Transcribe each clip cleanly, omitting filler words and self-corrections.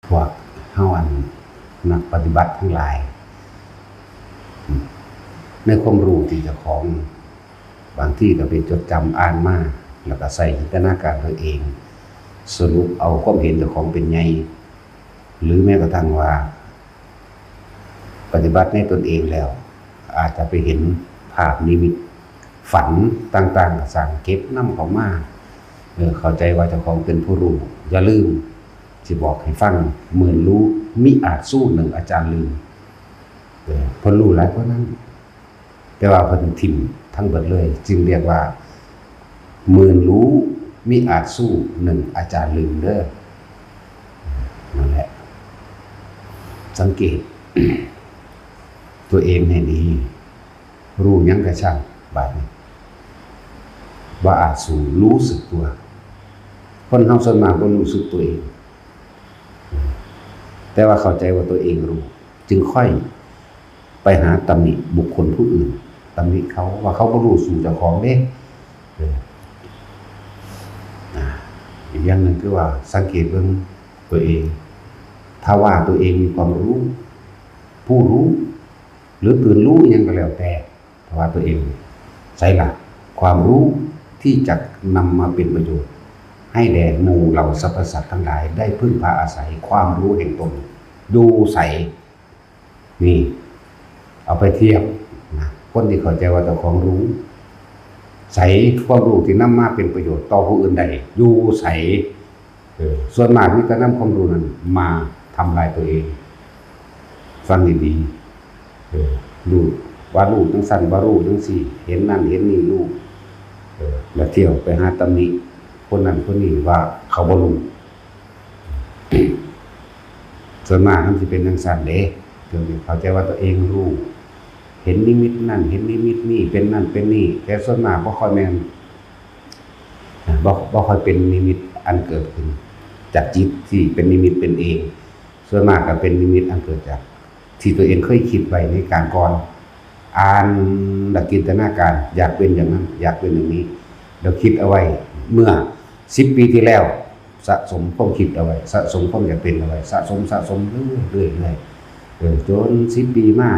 พวกเฮานักปฏิบัติทั้งหลายในความรู้ที่เจ้าของบางที่ก็ไปจดจำอ่านมาแล้วก็ใส่จินตนาการตัวเองสรุปเอาความเห็นเจ้าของเป็นไงหรือแม้กระทั่งว่าปฏิบัติในตนเองแล้วอาจจะไปเห็นภาพนิมิตฝันต่างๆสั่งเก็บนำเข้ามาเข้าใจว่าเจ้าของเป็นผู้รู้อย่าลืมสิบอกให้ฟังเหมือนรู้มิอาจสู้หนึ่งอาจารย์ลืมเพิ่นรู้หลายกว่านั้นแต่ว่าเพิ่นทิ่มทั้งเบิดเลยจึงเรียกว่าหมื่นรู้มิอาจสู้หนึ่งอาจารย์ลืมเด้อนั่นแหละสังเกต ตัวเองให้ดีรู้ยังกระช่างบาดนี้ว่าอาจสู้รู้สึกตัวคนเฮาส่วนมากบ่รู้สึกตัวเองแต่ว่าเข้าใจว่าตัวเองรู้จึงค่อยไปหาตำหนิบุคคลผู้อื่นตำหนิเขาว่าเขาบ่รู้สู่เจ้าของเด้อีกอย่างหนึ่งคือว่าสังเกตเบิ่งตัวเองถ้าว่าตัวเองมีความรู้ผู้รู้หรือตื่นรู้ยังก็แล้วแต่ถ้าว่าตัวเองใส่หลักความรู้ที่จะนำมาเป็นประโยชน์ให้แด่หมู่เหล่าสรรพสัตว์ทั้งหลายได้พึ่งพาอาศัยความรู้แห่งตนดูใสนี่เอาไปเทียบนะคนที่เข้าใจว่าเจ้าของรู้ใสความรู้ที่นำมาเป็นประโยชน์ต่อผู้อื่นใดอยู่ใสส่วนมากนี่ก็นำความรู้นั้นมาทำลายตัวเองฟังดีๆรู้ว่ารู้จังสั่นว่ารู้จังสี่เห็นนั่นเห็นนี่รู้แล้วเที่ยวไปหาตำหนิคนนั้นคนนี้ว่าเขาบ่รู้ส่วนมากมันสิเป็นจังสั่นเด้คือเข้าใจว่าตัวเองรู้เห็นนิมิตนั่นเห็นนิมิตนี่เป็นนั่นเป็นนี่แต่ส่วนมากบ่ค่อยแม่นบ่ค่อยเป็นนิมิตอันเกิดขึ้นจากจิตที่เป็นนิมิตเป็นเองส่วนมากก็เป็นนิมิตอันเกิดจากที่ตัวเองเคยคิดไว้ในการก่อนอ่านและจินตนาการอยากเป็นอย่างนั้นอยากเป็นอย่างนี้เราคิดเอาไว้เมื่อ10 ปีที่แล้วสะสมความคิดเอาไว้สะสมความอยากเป็นเอาไว้สะสมเรื่อยจน10 ปีมา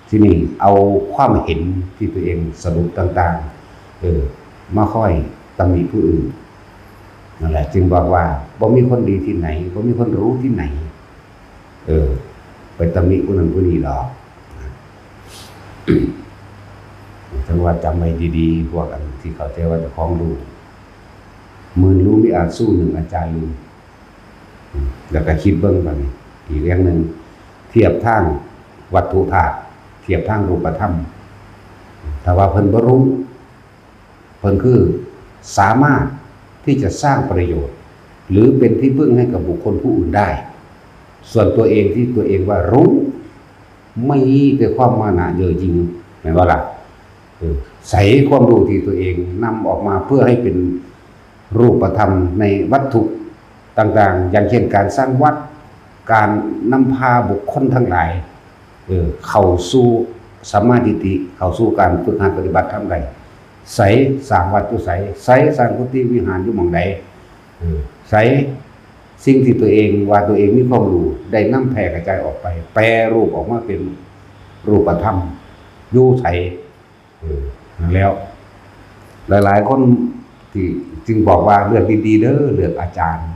ที่นี่เอาความเห็นที่ตัวเองสรุปต่างๆมาค่อยตำหนิผู้อื่นนั่นแหละจึงบอกว่าบ่มีคนดีที่ไหนบ่มีคนรู้ที่ไหนไปตำหนิผู้นั้นผู้นี้หรอกจังว่าจำไว้ดีๆพวกอันที่เข้าใจว่าเจ้าของรู้หมื่นรู้มิอาจสู้หนึ่งอาจารย์ลืมแล้วก็คิดเบิ่งบัดนี้อีกอย่างหนึ่งเทียบทางวัตถุธาตุเทียบทางรูปธรรมถ้าว่าเพิ่นบ่รู้เพิ่นคือสามารถที่จะสร้างประโยชน์หรือเป็นที่พึ่งให้กับบุคคลผู้อื่นได้ส่วนตัวเองที่ตัวเองว่ารู้ไม่แต่ความมานะเยอะจริงแม่นบ่ล่ะใส่ความรู้ที่ตัวเองนำออกมาเพื่อให้เป็นรูปธรรมในวัตถุต่างๆอย่างเช่นการสร้างวัดการนำพาบุคคลทั้งหลายเข้าสู่สัมมาทิฏฐิเข้าสู่การฝึกหัดปฏิบัติธรรมใดใส่สร้างวัดอยู่ใส่สร้างกุฏิวิหารอยู่หม้องใดใส่สิ่งที่ตัวเองว่าตัวเองมีความรู้ได้นำแผ่กระจายออกไปแปรรูปออกมาเป็นรูปธรรมอยู่ใส่นั่นแล้วหลายๆคนที่จึงบอกว่าเลือกดีๆเด้อเลือกอาจารย์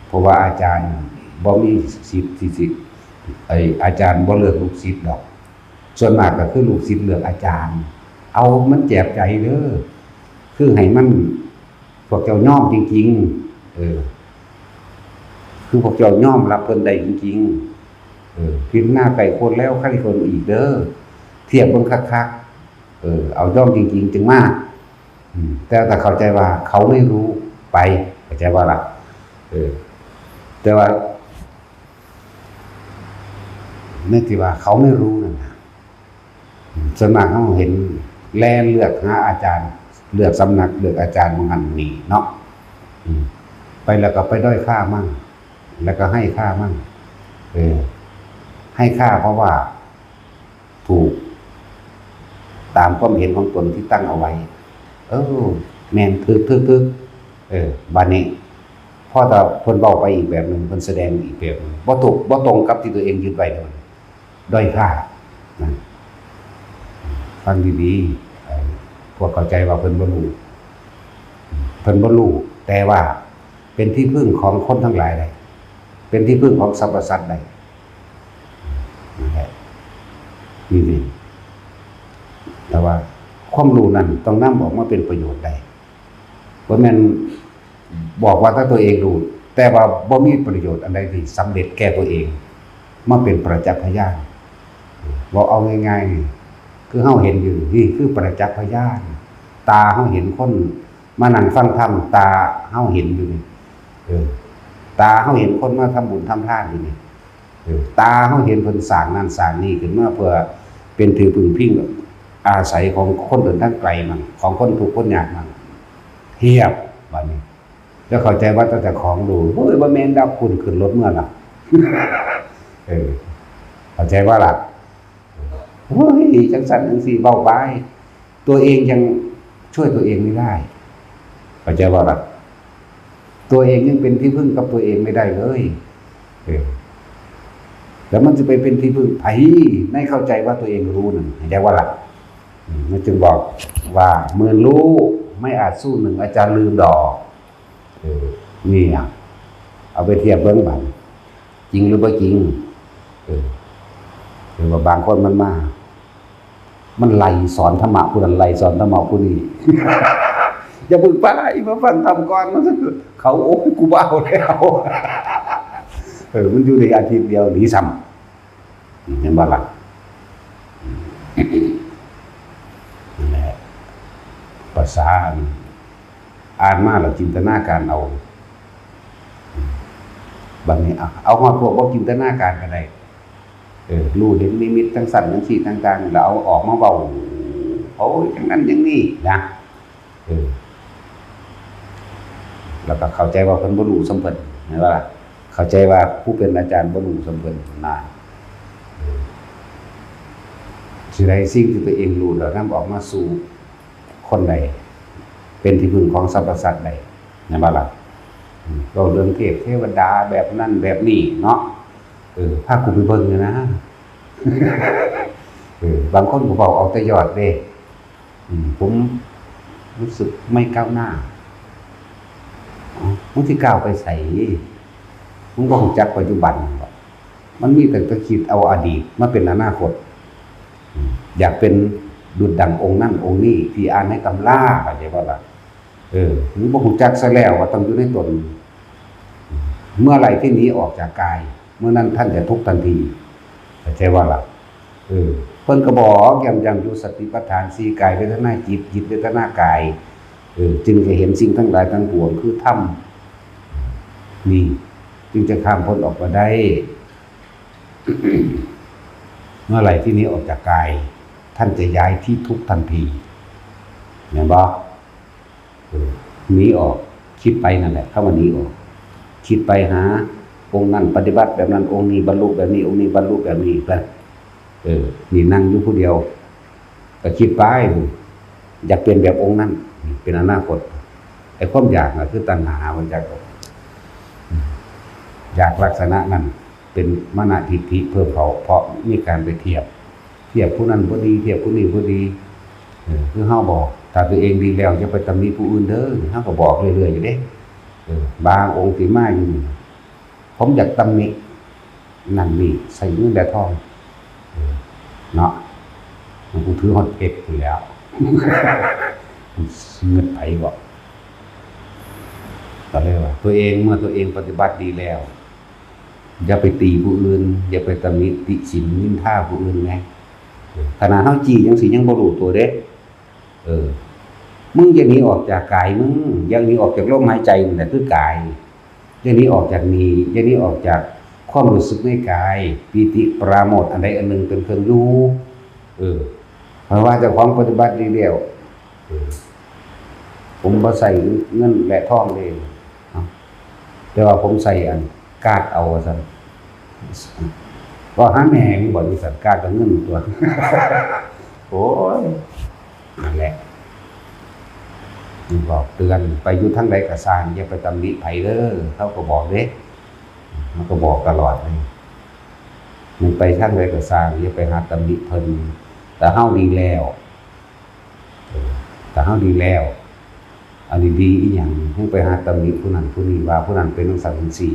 เพราะว่าอาจารย์บ่มีศิษย์ที่อาจารย์บ่เลือกลูกศิษย์ดอกส่วนมากก็คือลูกศิษย์เลือกอาจารย์เอามันแจบใจเด้อคือให้มันพวกเจ้าย่อมจริงๆคือพวกเจ้าย่อมรับเพิ่นได้จริงๆพิมพ์หน้าไก่คนแล้วใครคนอีกเด้อเทียบเบิ่งคักๆเอาย่อมจริงๆจึงมากแต่ถ้าเข้าใจว่าเขาไม่รู้ไปเข้าใจว่าล่ะแต่ว่าในที่ว่าเขาไม่รู้นั่นนะส่วนมากเขาเห็นแลเลือกหาอาจารย์เลือกสำนักเลือกอาจารย์บางอันนี่เนาะไปแล้วก็ไปด้อยค่ามั่งแล้วก็ให้ค่ามั่งให้ค่าเพราะว่าถูกตามความเห็นของตนที่ตั้งเอาไว้แม่นทึกบัดนี้ พอถ้าเพิ่นเว้าไปอีกแบบนึงเพิ่นแสดงอีกแบบนึงบ่ตรงกับที่ตัวเองยึดไว้นั่นด้อยค่านะฟังดีๆพวกเข้าใจว่าเพิ่นบ่รู้แต่ว่าเป็นที่พึ่งของคนทั้งหลายได้เป็นที่พึ่งของสรรพสัตว์ได้นี่แต่ว่าความรู้นั้นต้องนำออกมาเป็นประโยชน์ได้บ่แม่นบอกว่าถ้าตัวเองรู้แต่ว่าบ่มีประโยชน์อันใดที่สำเร็จแก่ตัวเองมาเป็นประจักษ์พยานบอกเอาง่ายๆคือเฮาเห็นอยู่นี่คือประจักษ์พยานตาเฮาเห็นคนมานั่งฟังธรรมตาเฮาเห็นอยู่นี่ตาเฮาเห็นคนมาทำบุญทำทานอยู่นี่ตาเฮาเห็นเพิ่นสร้างนั่นสร้างนี่ขึ้นมาเพื่อเป็นที่พึ่งพิงอาศัยของคนอื่นทั้งไกลมันของคนทุกข์คนยากมันเทียบบัดนี้แล้วเข้าใจว่าตั้งแต่ของดูโอ้ยบ่แม่นดาวคุณขึ้นรถเมื่อล่ะเข้าใจว่าล่ะโอ้ยจังสั่นจังซี่เว้าไปตัวเองยังช่วยตัวเองไม่ได้เข้าใจว่าล่ะตัวเองยังเป็นที่พึ่งกับตัวเองไม่ได้เลยแล้วมันจะไปเป็นที่พึ่งไผไม่เข้าใจว่าตัวเองรู้นั่นเข้าใจว่าล่ะมันจึงบอกว่าเมื่อรู้ไม่อาจสู้หนึ่งอาจารย์ลืมดอกนี่เอาไปเทียบเบิ่งบัดจริงหรือบ่จริงหรือว่าบางคนมันไล่สอนธรรมะผู้นั้นไล่สอนธรรมะผู้นี้ อย่าบึกไปมาฟังทำก่อนมันเขาโอ้ยกูบ้าแล้วมันอยู่ในอาทิตย์เดียวหนีซ้ำเห็นบ่ล่ะนั่นแหละภาษาอ่านมาแล้วจินตนาการเอาบางนี้เอาฮอดพวกบ่จินตนาการก็ได้รู้เห็นนิมิตทั้งสั่นทั้งสีต่างๆแล้วเอาออกมาเว้าโอ้ยอย่างนั้นอย่างนี้นะแล้วก็เข้าใจว่าเพิ่นบ่รู้สำเพิ่นเห็นบ่ล่ะเข้าใจว่าผู้เป็นอาจารย์บ่รู้สำเพิ่นนะสิได้สิ่งที่ตัวเองรู้แล้วนำออกมาสู่คนใดเป็นที่พึ่งของสรรพสัตว์ใดเห็นบ่ล่ะก็เรื่องเทพเทวดาแบบนั้นแบบนี้เนาะพากูไปเบิ่งเนี่ยนะบางคนก็บอกเอาแต่ยอดเด้ผมรู้สึกไม่ก้าวหน้ามึงที่ก้าวไปใส่มึงบ่รู้จักปัจจุบันมันมีแต่คิดเอาอดีตมาเป็นอนาคตอยากเป็นดุจดั่งองค์นั่นองค์นี้ที่อ่านในตำราเข้าใจบ่ล่ะมึงบ่รู้จักซะแล้วว่าต้องอยู่ในตนเมื่อไหร่ที่หนีออกจากกายเมื่อนั้นท่านจะทุกข์ทันทีเข้าใจว่าล่ะเพิ่นก็บอกย้ำอยู่สติปัฏฐาน4กายเวทนาจิตจิตเวทนากายจึงจะเห็นสิ่งทั้งหลายทั้งปวงคือธรรมนี่จึงจะข้ามพ้นออกมาได้ เมื่อไหร่ที่นี้ออกจากกายท่านจะย้ายที่ทุกข์ทันทีเห็นบ่หนีออกคิดไปนั่นแหละเข้ามาหนีออกคิดไปหาองค์นั้นปฏิบัติแบบนั้นองค์นี้บรรลุแบบนี้องค์นี้บรรลุแบบนี้ไปนี่นั่งอยู่ผู้เดียวก็คิดไปอยากเป็นแบบองค์นั้นเป็นอนาคตไอ้ความอยากน่ะคือตัณหามันอยากลักษณะนั้นเป็นมนทิฏฐิเพิ่มเขาเพราะมีการไปเทียบผู้นั้นบ่ดีเทียบผู้นี้บ่ดีคือเฮาบอกถ้าตัวเองดีแล้วอย่าไปตำหนิผู้อื่นเด้อเฮาก็บอกเรื่อยๆอยู่เด้บางองค์ที่มาอยู่ผมอยากตำหนินั่นนี่ใส่เงินแต่ทองเนาะมันกูถือฮอดเพชรอยู่แล้วเงินไผบอกก็เลยว่าตัวเองเมื่อตัวเองปฏิบัติดีแล้วอย่าไปตีผู้อื่นอย่าไปตำหนิติฉินนินทาผู้อื่นไงขณะเฮาจี้จังสิยังบ่รู้ตัวเด้มึงอย่าหนีออกจากกายมึงอย่าหนีออกจากลมหายใจนั่นแหละคือกายอย่าหนีออกจากนี้อย่าหนีออกจากความรู้สึกในกายปีติปราโมทย์อันใดอันหนึ่งเป็นเครื่องอยู่เพราะว่าเจ้าของปฏิบัติดีแล้วผมบ่ใส่เงินและทองเลยแต่ว่าผมใส่อันกาดเอาซั่นก็หาแหงบ่ได้สั่นกาดกับเงินตัวโอ้ยนั่นแหละ บอกเตือนไปอยู่ทั้งใดก็สร้างอย่าไปตำหนิไผเด้อเขาก็บอกเด้มันก็บอกตลอดเลยมันไปทั้งใดก็สร้างอย่าไปหาตำหนิเพิ่นแต่เฮาดีแล้วแต่เฮาดีแล้วอันนี้ดีอีหยังให้ไปหาตำหนิผู้นั้นผู้นี้ว่าผู้นั้นเป็นจังซั่นจังซี่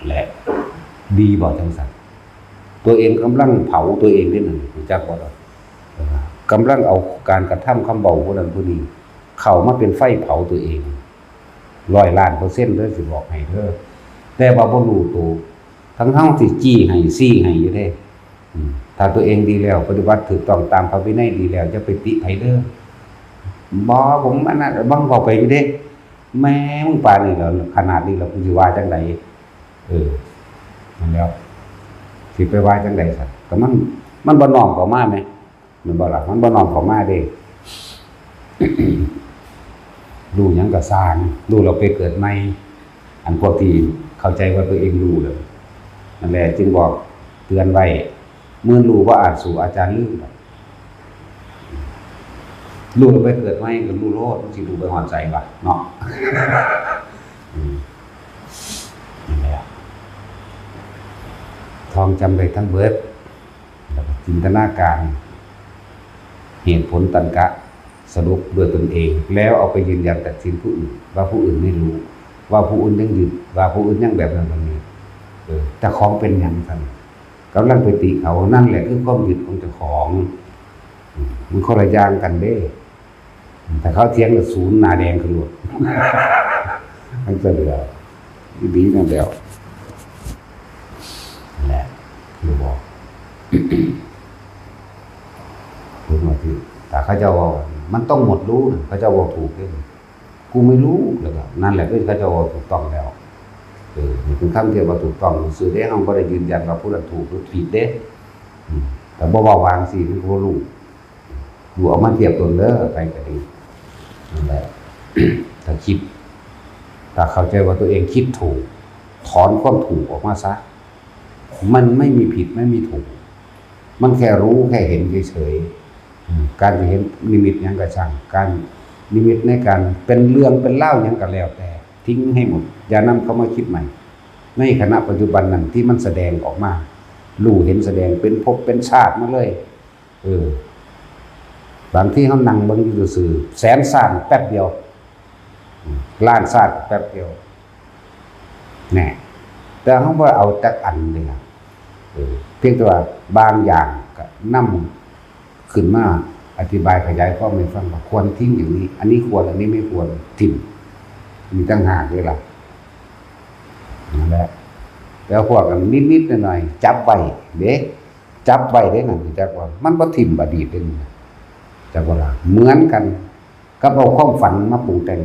และดีบ่จังซั่นตัวเองกำลังเผาตัวเองนี่นั่นรู้จักบ่ล่ะกำลังเอาการกระทำคำเว้าผู้นั้นผู้นี้เข้ามาเป็นไฟเผาตัวเอง100,000,000%เด้อสิบอกให้เด้อแต่ว่าบ่รู้ตัวทั้งที่จี้ให้ซี่ให้อยู่เด้ถ้าตัวเองดีแล้วปฏิบัติถูกต้องตามพระวินัยดีแล้วจะไปติไผเด้อบ่ผมอันนั้นบังบอกไปอยู่เด้แม่มึงปานนี้แล้วขนาดนี้แล้วกูสิว่าจังไดนั่นแล้วสิไปว่าจังได๋ซะก็มันบ่น้อมเข้ามาแม่มันบ่ล่ะมันบ่น้อมเข้ามาเด้รู้หยังก็สร้างรู้เราไปเกิดใหม่อันพวกที่เข้าใจว่าตัวเองรู้แล้วนั่นแหละจึงบอกเตือนไว้เมื่อรู้ว่าอาจสู่อาจารย์ลืมรู้เราไปเกิดใหม่ก็รู้โลดมันสิรู้ไปหอดใจว่ะเนาะนั่นแหละท่องจำได้ทั้งเบิดแล้วก็จินตนาการเหตุผลตรรกะสรุปด้วยตนเองแล้วเอาไปยืนยันตัดสินผู้อื่นว่าผู้อื่นไม่รู้ว่าผู้อื่นยังยึดว่าผู้อื่นยังแบบนั้นแบบนี้แต่ของเป็นอย่างนั้นกำลังไปติเขานั่นแหละคือความยึดของเจ้าของมันคนละอย่างกันเด้แต่เขาเถียงกับศูนย์หน้าแดงขึ้นหมดมันจะเหลือดีนั่นแล้วแหละคือบอกพูดมาที่แต่เขาจะว่ามันต้องหมดรู้เขาจะว่าถูกเลยกูไม่รู้แล้วก็นั่นแหละเขาจะว่าถูกต้องแล้วนี่เป็นคำเทียบว่าถูกต้องสื่อได้ห้องก็ได้ยืนยันว่าผู้นั้นถูกหรือผิดเด้แต่บ่วางสิมันก็รู้ดูเอามาเทียบตัวเด้อไปก็ดีนั่นแหละถ้าคิดถ้าเข้าใจว่าตัวเองคิดถูกถอนความถูกออกมาซะมันไม่มีผิดไม่มีถูกมันแค่รู้แค่เห็นเฉยๆการเห็นนิมิตยังกระช่างการนิมิตในการเป็นเรื่องเป็นเล่ายังก็แล้วแต่ทิ้งให้หมดอย่านำเข้ามาคิดใหม่ในขณะปัจจุบันนั้นที่มันแสดงออกมารู้เห็นแสดงเป็นภพเป็นชาติมาเลยบางที่เขานั่งเบิ่งอยู่ซื่อแสนชาติแป๊บเดียวล้านชาติแป๊บเดียวแน่แต่เขาบ่เอาจักอันเลยนะเพียงแต่ว่าบางอย่างก็นำขึ้นมาอธิบายขยายความให้ฟังว่าควรทิ้งอย่างนี้อันนี้ควรอันนี้ไม่ควรทิ้งมีตั้งหากเลยล่ะนั่นแหละแล้วพวกกันนิดๆหน่อยๆจับไว้เด้จับไว้ได้นั่นจักว่ามันบ่ทิ่มอดีตเด้จักว่าล่ะเหมือนกันกับเอาความฝันมาปรุงแต่ง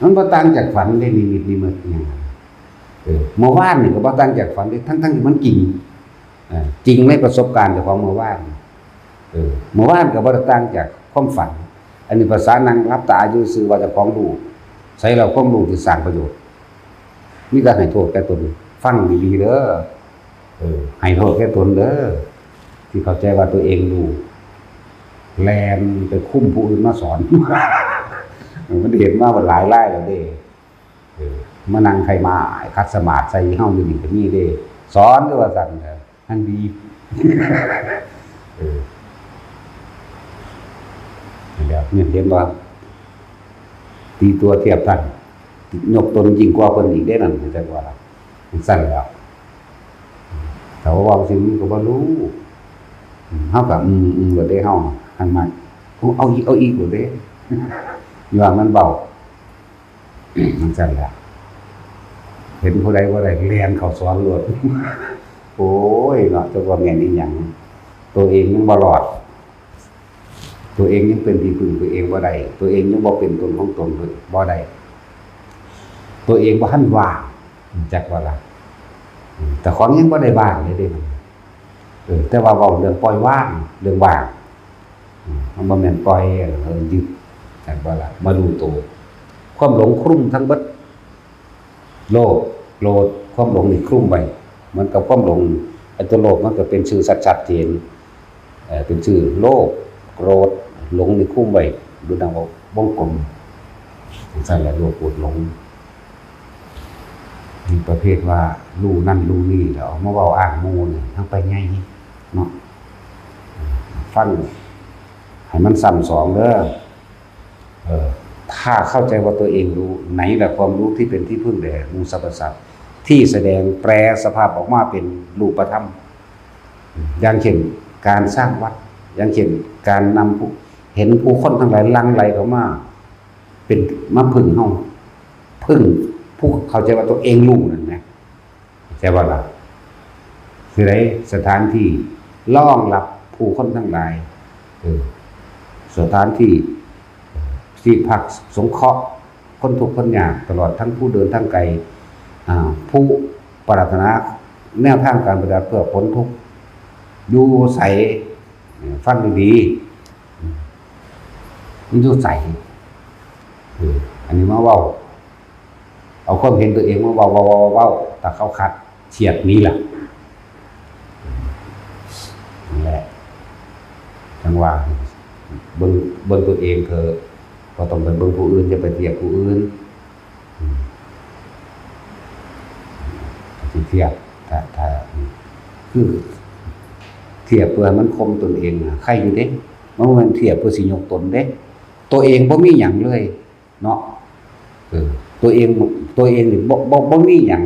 มันบ่ต่างจากฝันได้นิมิตนิมิตอย่างเมื่อวานนี่ก็บ่ต่างจากฝันได้ทั้งที่มันจริงในประสบการณ์ของเมื่อวานเมื่อวานก็บ่ต่างจากความฝันอันนี้ภาษานั่งรับตาอยู่ซื่อว่าเจ้าของรู้ใช้เราความรู้ที่สร้างประโยชน์มีแต่ให้โทษแก่ตนฟังดีๆเด้อให้โทษแก่ตนเด้อที่เข้าใจว่าตัวเองรู้แลนไปคุ้มผู้อื่นมาสอนมันเห็นว่ามันหลายไล่แล้วเด้มานั่งใครมาคัดสมาธิใส่เฮาอยู่นี่ก็มีเด้สอนด้วยว่าสั่นนั่นดีเนี่ยเห็นว่าตีตัวเทียบท่านยกตนยิ่งกว่าคนอีกได้นั่นแต่ว่าสั่นแล้วแต่ว่าสิ่งนี้ก็บ่รู้เฮาก็บ่ได้เฮาอันใหม่เอาอีกบ่ได้อย่างมันเบามันสั่นแล้วเห็นผู้ใดว่าได้เรียนเขาสอนรวดโอ้ยเนาะจะว่าแม่นอีหยังตัวเองยังบ่รอดตัวเองยังเป็นที่พึ่งตัวเองบ่ได้ตัวเองยังบ่เป็นตนของตนบ่ได้ตัวเองบ่ทันว่างจักว่าล่ะแต่ของยังบ่ได้ว่างเลยเด้แต่ว่าเว้าเรื่องปล่อยว่างเรื่องว่างมันบ่แม่นปล่อยยึดจักว่าล่ะมาดูตัวความหลงคลุ้มทั้งเบิดโลภโกรธความหลงนี่คลุ้มไว้เหมือนกับความหลงไอ้ตัวโลภมันก็เป็นชื่อชัดๆเจนเป็นชื่อโลภโกรธหลงนี่คุ้มไว้ดูดังว่า วงกลมสั่นแหละโลภโกรธหลงมีประเภทว่ารู้นั่นรู้นี่แล้วมาเว้าอ้างหมู่นี่ทั้งไปไงเนาะฟังให้มันซ้ำสองเด้อถ้าเข้าใจว่าตัวเองรู้ไหนแหละความรู้ที่เป็นที่พึ่งแด่หมู่สรรพสัตว์ที่แสดงแปลสภาพออกมาเป็นรูปธรรมอย่างเช่นการสร้างวัดอย่างเช่นการนำผู้เห็นผู้คนทั้งหลายลังไหลเข้ามาเป็นมาพึ่งเฮาพึ่งผู้เข้าใจว่าตัวเองรู้นั่นนะแต่ว่าล่ะคือได้สถานที่รองรับผู้คนทั้งหลายสถานที่พักสงเคราะห์คนทุกข์คนยากตลอดทั้งผู้เดินทางไกลผู้ปรารถนาแนวทางการปฏิบัติเพื่อพ้นทุกข์อยู่ใสฟังดีๆอยู่ใสอันนี้มาเว้าเอาความเห็นตัวเองมาเว้าแต่เขาคัดเฉียดนี้แหละนี่แหละจังว่าเบิ่งตัวเองเธอก็ต้องไปเบิ่งผู้อื่นจะไปเทียบผู้อื่นเทียบถ้าคือเทียบเพื่อมันคมตนเองใครอยู่เด้มันเทียบเพื่อสิยกตนเด้ตัวเองบ่มีหยังเลยเนาะตัวเองนี่บ่มีหยัง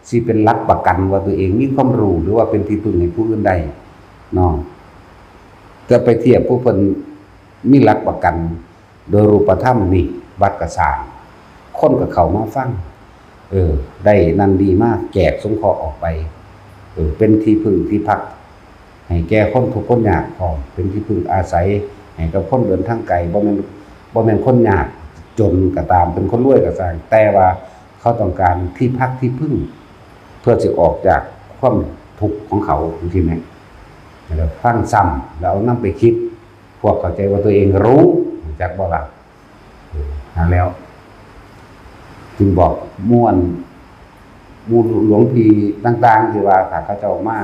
สิเป็นหลักประกันว่าตัวเองมีความรู้หรือว่าเป็นที่พึ่งให้ผู้อื่นได้เนาะจะไปเทียบผู้เพิ่นมีหลักประกันโดยรูปธรรมนี่วัดกระสร้างคนกับเขามาฟังได้นั่นดีมากแจกสงเคราะห์ออกไปเป็นที่พึ่งที่พักให้แก่คนทุกคนยากพร้อมเป็นที่พึ่งอาศัยให้กับคนเดินทางไกลบ่แม่นคนยากจนก็ตามเป็นคนรวยก็ตามแต่ว่าเขาต้องการที่พักที่พึ่งเพื่อจะออกจากความทุกข์ของเขาจริงๆมั้ยแล้วฟังซ้ำแล้วนำไปคิดพวกเข้าใจว่าตัวเองรู้จักบ่ล่ะแล้วจึงบอกม่วนมูลหลวงพี่ต่างๆที่ว่าถ้าเขาเจ้ามา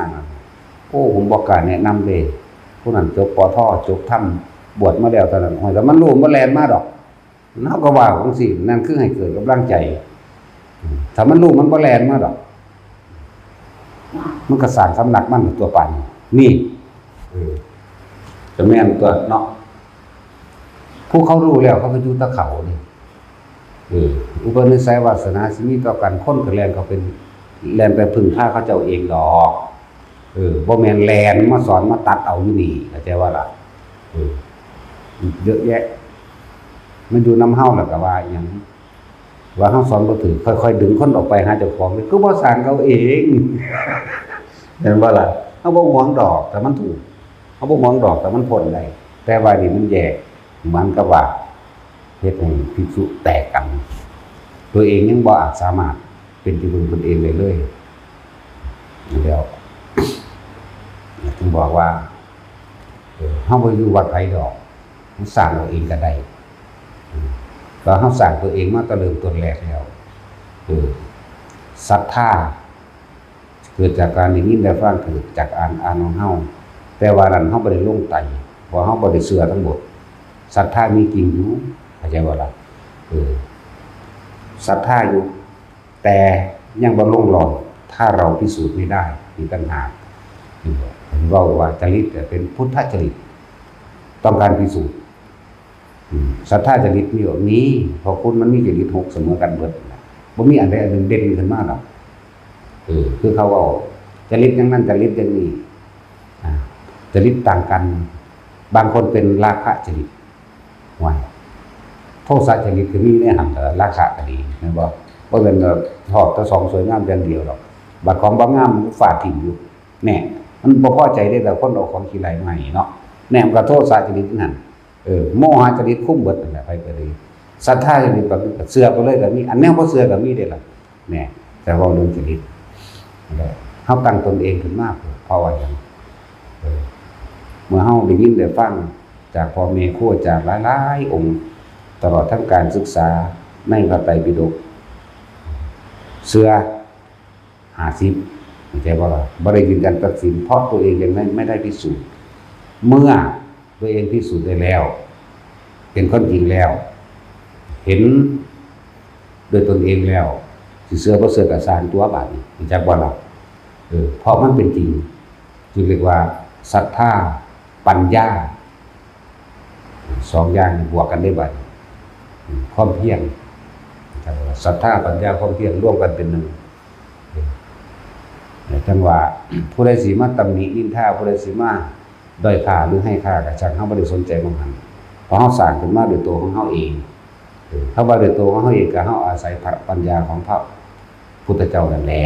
โอ้ผมบอกการแนะนำเลยผู้นั้นจบปทจบธรรมบวชมาแล้วตอนนั้นแต่มันรู้มันแลนมาดอกเฮาก็ว่าจังซี่นั่นคือให้เกิดกำลังใจถ้ามันรู้มันบ่แลนมาดอกมันก็สร้างสำนักมันตัวปันนี่จะแม่นตัวเนาะผู้เขารู้แล้วเขาก็อยู่ตะเขานี่อุปนิสัยวาสนาสิมีต่อกันคนก็แลนเขาเป็นแลนไปพึ่งพาเขาเจ้าเองดอกบ่แม่นแลนมาสอนมาตัดเอาอยู่นี่เข้าใจว่าล่ะเยอะแยะมันอยู่นำเฮาแล้วก็ว่าหยังว่าเฮาสอนบ่ถูกค่อยๆดึงคนออกไปหาเจ้าของนี่คือบ่สร้างเขาเองเห็นบ่ล่ะเฮาบ่หวงดอกแต่มันถูกเฮาบ่หวงดอกแต่มันพ้นได้แต่ว่านี่มันแย่มันก็ว่าเฮ็ดให้ภิกษุแตกกันตัวเองยังบ่อาจสามารถเป็นที่พึ่งตนเองได้เลยแล้วถึงบอกว่าเฮาบ่อยู่วัดไผดอกสร้างเอาเองก็ได้ก็เฮาสร้างตัวเองมาตั้งเริ่มต้นแรกแล้วศรัทธาเกิดจากการได้ยินได้ฟังเกิดจากอ่านของเฮาแต่ว่านั้นเฮาบ่ได้ลงไตเพราะเฮาบ่ได้เชื่อทั้งหมดศรัทธามีจริงอยู่เข้าใจบ่ล่ะศรัทธาอยู่แต่ยังบ่ลงหลอดถ้าเราพิสูจน์ไม่ได้มีปัญหาผมว่าจริตเป็นพุทธจริตต้องการพิสูจน์ศรัทธาจริตมีแบบนี้เพราะคุณมันมีจริต6เสมอกันเบิดบ่มีอันใดอันหนึ่งเด่นขึ้นมาหรอกคือเขาเอาจริตอย่างนั้นจริตอย่างนี้จริตต่างกันบางคนเป็นราคะจริตว่าโทสะจริตคือมีเนี่ยหันราคะก็ดีนะบ่เป็นทอดแต่2สวยงามอย่างเดียวหรอกบัดของบ่งามมันฟาดทิ้งอยู่แน่มันบ่พอใจได้แต่คนเอาของขี้ไหลใหม่เนาะแน่มันก็โทสะจริตนั่นโมหะจริตคุ้มเบิดนั่นแหละไปก็ดีศรัทธาจริตแบบเชื่อไปเลยก็มีอันแนวบ่เชื่อก็มีได้ล่ะแน่แต่ว่าเรื่องจริตเฮาตั้งตนเองขึ้นมาเพราะว่าหยังเมื่อเฮาได้ยินได้ฟังจากพ่อแม่ครูอาจารย์หลายๆองค์ตลอดทั้งการศึกษาในพระไตรปิฎกเชื่อ50เข้าใจบ่ล่ะบ่ได้ยืนยันตัดสินเพราะตัวเองยังไม่ได้พิสูจน์เมื่อตัวเองพิสูจน์ได้แล้ว เป็นคนจริงแล้ว เห็นโดยตนเองแล้วสิเสือบ่เสือกระสานตัวบาดนี้มันจักบ่ล่ะเพราะมันเป็นจริงจึงเรียกว่าศรัทธาปัญญาสองอย่างบวกกันได้บัดความเพียรศรัทธาปัญญาความเพียรร่วมกันเป็นหนึ่งจังว่าผู้ใดสิมาตำหนินินทาผู้ใดสิมาด้อยค่าหรือให้ค่าก็ช่างเฮาบ่ได้สนใจมันหั่นเพราะเฮาสร้างขึ้นมาด้วยตัวของเฮาเองถ้าว่าด้วยตัวของเฮาเองก็เฮาอาศัยปัญญาของพระพุทธเจ้านั่นแหละ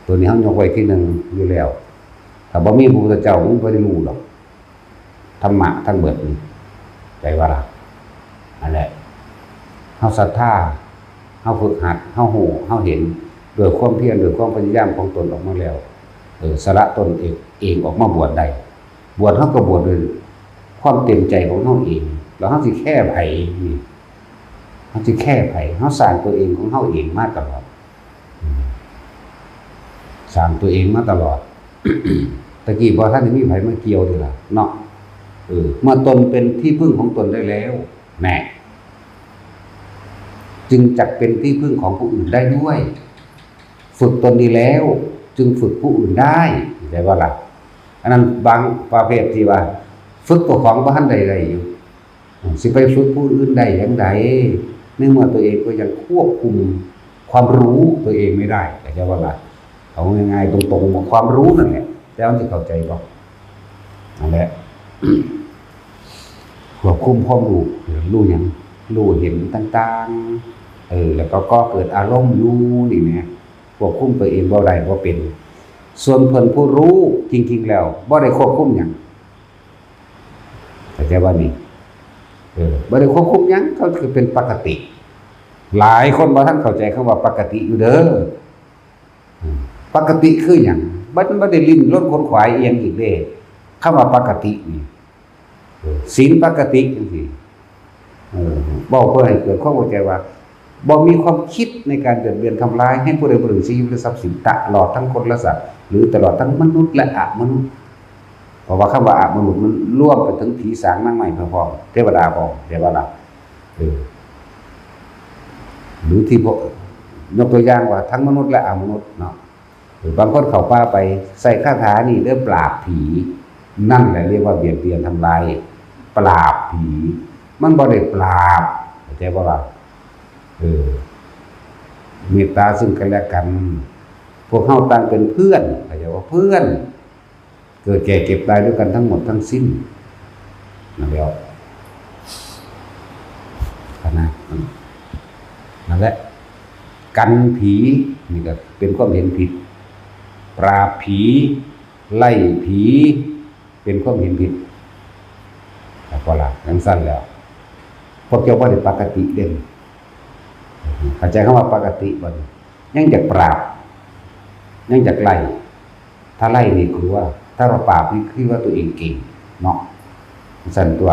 ตัวนี้เฮายกไว้ที่หนึ่งอยู่แล้วถ้าบ่มีพระพุทธเจ้ามันบ่ได้รู้หรอกธรรมะทั้งเบิดนี้ใจว่าล่ะนั่นแหละเฮาศรัทธาเฮาฝึกหัดเฮาฮู้เฮาเห็นด้วยความเพียรด้วยความพยายามของตนออกมาแล้วสละตนเองออกมาบวชได้บวชเฮาก็บวชด้วยความเต็มใจของเฮาเองแล้วเฮาสิแค่ไผนี่เฮาสิแค่ไผเฮาสร้างตัวเองของเฮาเองมาตลอดสร้างตัวเองมาตลอด ตะกี้บ่ทันได้มีไผมาเกี่ยวนี่ล่ะเนาะเมื่อตนเป็นที่พึ่งของตนได้แล้วแน่จึงจักเป็นที่พึ่งของผู้อื่นได้ด้วยฝึกตนดีแล้วจึงฝึกผู้อื่นได้ได้ว่าล่ะอันนั้นบางประเภทที่ว่าฝึกตัวของบ่ทันได้อยู่สิไปฝึกผู้อื่นได้จังได๋ในเมื่อตัวเองก็ยังควบคุมความรู้ตัวเองไม่ได้ได้ว่าล่ะเอาง่ายๆตรงๆความรู้นั่นแหละแล้วมันสิเข้าใจบ่นั่นแหละควบคุมความรู้หยังรู้เห็นต่างๆแล้วก็เกิดอารมณ์อยู่นี่แหละควบคุมตัวเองบ่ได้บ่เป็นส่วนเพิ่นผู้รู้จริงๆแล้วบ่ได้ควบคุมหยังเข้าใจว่านี่บ่ได้ควบคุมหยังก็คือเป็นปกติหลายคนบ่ทันเข้าใจคำว่าปกติอยู่เด้อปกติคือหยังบ่ได้ลิ้นรถคนขวายเอียงอีกเด้คำว่าปกตินี่ศีลปกติจังซี่บอกเพื่อให้เกิดความเข้าใจว่าบ่มีความคิดในการเบียดเบียนทำลายให้ผู้ใดผู้หนึ่งชีวิตหรือทรัพย์สินตลอดทั้งคนและสัตว์หรือตลอดทั้งมนุษย์และอมนุษย์เพราะว่าคำว่าอมนุษย์มันร่วมไปถึงผีสางนางไม้พร้อมเทวดาพร้อมเทวดาหรือที่ยกตัวอย่างว่าทั้งมนุษย์และอมนุษย์เนาะบางคนเข้าป่าไปใส่คาถานี่เริ่มปราบผีนั่นแหละเรียกว่าเบียดเบียนทำลายปราบผีมันบ่ได้ปราบเข้าใจบ่ล่ะเมตตาซึ่งกันและกันพวกเฮาต่างเป็นเพื่อนเข้าใจว่าเพื่อนเกิดแก่เก็บตายด้วยกันทั้งหมดทั้งสิ้นนั่นแล้วนั่นแหละกันผีนี่ก็เป็นความเห็นผิดปราบผีไล่ผีเป็นความเห็นผิดแต่พอละยังสั้นแล้วพวกเจ้าบ่ได้ปกติเด่นเข้าใจคำว่าปกติบ่ยังจะปราบยังจะไล่ถ้าไล่นี่คือว่าถ้าเราปราบนี่คือว่าตัวเองเก่งเนาะสั่นตัว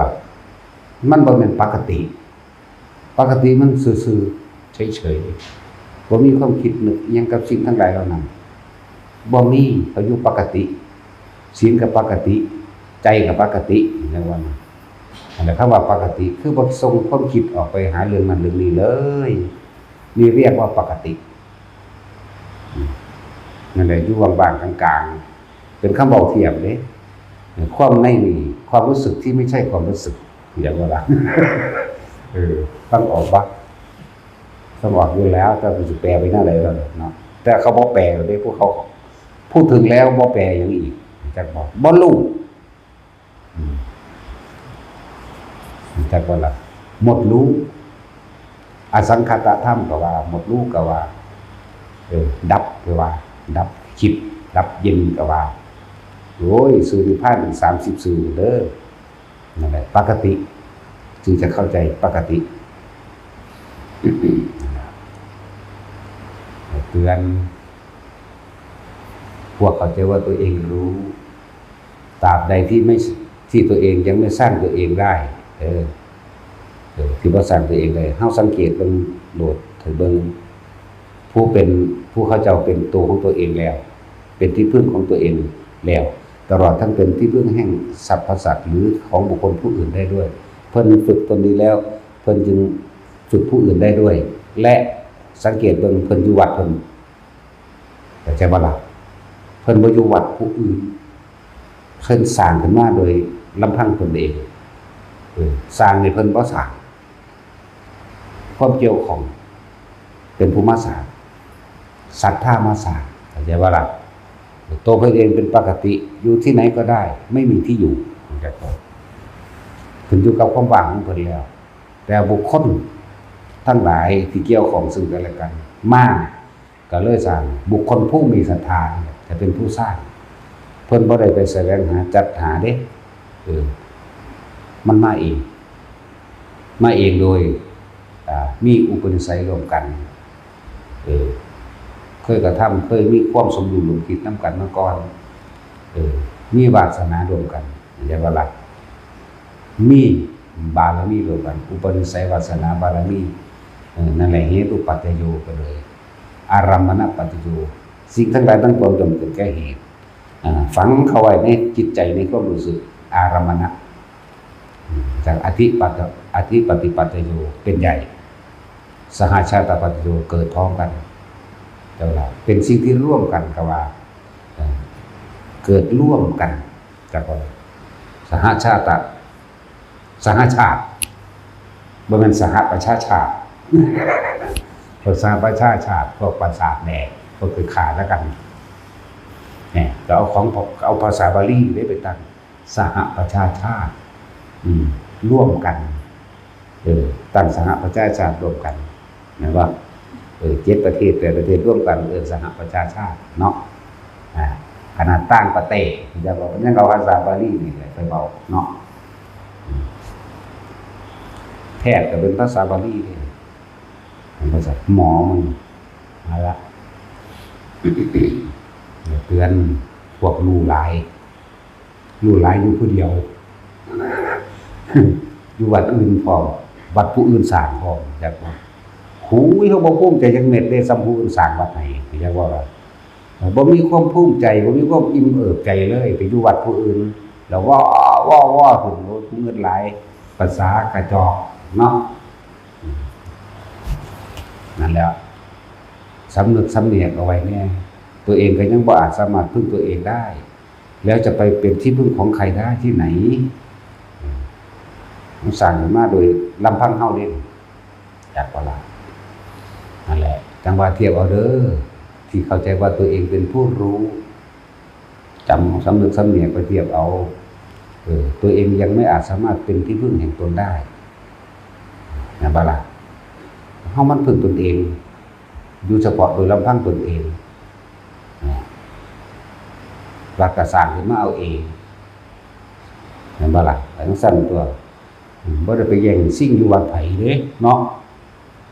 มันบ่เป็นปกติมันซื่อๆเฉยๆบ่มีความคิดนึกอิหยังกับสิ่งทั้งหลายเหล่านั้นบ่มีเขาอยู่ปกติศีลกับปกติใจกับปกติเรียกว่าอันนั้นคำว่าปกติคือบ่ส่งความคิดออกไปหาเรื่องนั้นเรื่องนี้เลยนี่เรียกว่าปกตินั่นแหละอยู่บางๆกลางๆเป็นคำเว้าเทียมเด้ความในนี่ความรู้สึกที่ไม่ใช่ความรู้สึกเรียกว่าล่ะต้องออกบ่ต้องออกอยู่แล้วแต่มันสิแปลไปหน้าใดแล้วเนาะแต่เขาบ่แปลเด้พวกเขาพูดถึงแล้วบ่แปลอย่างอีกจักบ่รู้จักว่าล่ะหมดรู้อสังขตธรรมก็ว่าหมดรู้ก็ว่าดับก็ว่าดับคิดดับเย็นก็ว่าโอ้ยสูนิพพานถึง30สูเด้อนั่นแหละปกติจึงจะเข้าใจปกติเตือนพวกเขาใจว่าตัวเองรู้ตราบใดที่ตัวเองยังไม่สร้างตัวเองได้ที่ว่าสร้างตัวเองได้เฮาสังเกตเบิ่งโลดถึงเบิ่งผู้เขาเจ้าเป็นตัวของตัวเองแล้วเป็นที่พึ่งของตัวเองแล้วตลอดทั้งเป็นที่พึ่งแห่งสรรพสัตว์หรือของบุคคลผู้อื่นได้ด้วย เพิ่นฝึกตนดีแล้วเพิ่นจึงฝึกผู้อื่นได้ด้วยและสังเกตเบิ่งเพิ่นอยู่วัดเพิ่นแต่ใจบ่ล่ะเพิ่นบ่อยู่วัดผู้อื่นเพิ่นสร้างขึ้นมาโดยลำพังตนเองสร้างนี่เพิ่นบ่สร้างความเกี่ยวของเป็นผู้มาสร้างศรัทธามาสร้างเข้าใจบ่ล่ะตัวเพิ่นเองเป็นปกติอยู่ที่ไหนก็ได้ไม่มีที่อยู่เข้าใจบ่ขึ้นอยู่กับความว่างของเพิ่นแล้วแต่บุคคลทั้งหลายที่เกี่ยวของซึ่งกันและกันมาก็เลยสร้างบุคคลผู้มีศรัทธาจะเป็นผู้สร้างเพิ่นบ่ได้ไปแสวงหาจัดหาเด้มันมาเองโดยมีอุปนิสัยรวมกันเคยกระทำเคยมีความสมดุลรวมคิดน้ำกันมาก่อนมีวาสนารวมกันอย่าว่าละมีบารมีรวมกันอุปนิสัยวาสนาบารมีนั่นแหละเหตุปัจจโยก็เลยอารัมมณปัจจโยสิ่งทั้งหลายทั้งปวงจำเกิดแก่เหตุฝังเข้าไว้ในจิตใจในความรู้สึกอารัมมณะจากอธิปฏิปัจจโยเป็นใหญ่สหชาตปัจจโยเกิดพร้อมกันเจ้าล่ะเป็นสิ่งที่ร่วมกันกับว่าเกิดร่วมกันจากว่าสหชาติบ่แม่นสหประชาชาติภาษาประชาชาติพวกประสาทแดกก็คือขาดแล้วกันเนี่ยก็เอาภาษาบาลีได้ไปตั้งสหประชาชาติร่วมกันตั้งสหประชาชาติร่วมกันนะว่า7ประเทศแต่ประเทศร่วมกันสหประชาชาติเนาะขนาดตั้งประเทศจะบอกนั่นก็ภาษาบาลีนี่แหละไปบอกเนาะแพทย์ก็เป็นภาษาบาลีนี่ภาษาหมอมึงมาละเตือนพวกรู้หลายอยู่ผู้เดียวอยู่วัดอื่นพอวัดผู้อื่นสร้างพออยากว่าหูยเขาบ่ภูมิใจจังเม็ดได้ซ้ำผู้อื่นสร้างวัดไหนอยากว่าบ่มีความภูมิใจบ่มีความอิ่มเอิบใจเลยไปอยู่วัดผู้อื่นแล้วว่าถึงเงินหลายภาษากระจอกเนาะนั่นแหละสำนึกสำเนียกเอาไว้เนี่ยตัวเองก็ยังบ่อาจสามารถพึ่งตัวเองได้แล้วจะไปเป็นที่พึ่งของใครได้ที่ไหนมันสั่งมาโดยลำพังเฮาเด้จากว่าล่ะนั่นแหละจังว่าเทียบเอาเด้อที่เข้าใจว่าตัวเองเป็นผู้รู้จำสำนึกสำเนียกไปเทียบเอาตัวเองยังไม่อาจสามารถเป็นที่พึ่งแห่งตนได้นะบ่ล่ะเฮามันพึ่งตนเองอยู่เฉพาะโดยลำพังตนเองหลักกระสร้างขึ้นมาเอาเองเห็นบ่ล่ะทั้งสั้นตัวบ่ได้ไปแย่งสิ่งอยู่วัดไผเด้เนาะ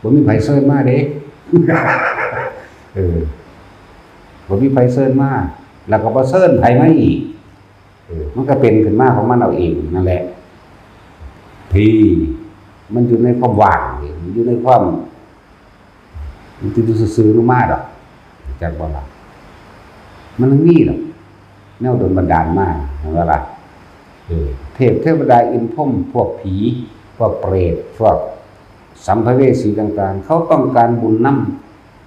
บ่มีไผเชิญมาเด้บ่มีไผเชิญมาแล้วก็บ่เชิญไผมาอีกมันก็เป็นขึ้นมาของมันเอาเองนั่นแหละที่มันอยู่ในความว่างอยู่ในความมันอยู่ซื่อๆลงมาดอกจักบ่ล่ะมันมีดอกแนวโดนบันดาลมาเห็นบ่ล่ะเทวดาอินพรหมพวกผีพวกเปรตพวกสัมภเวสีต่างๆเขาต้องการบุญน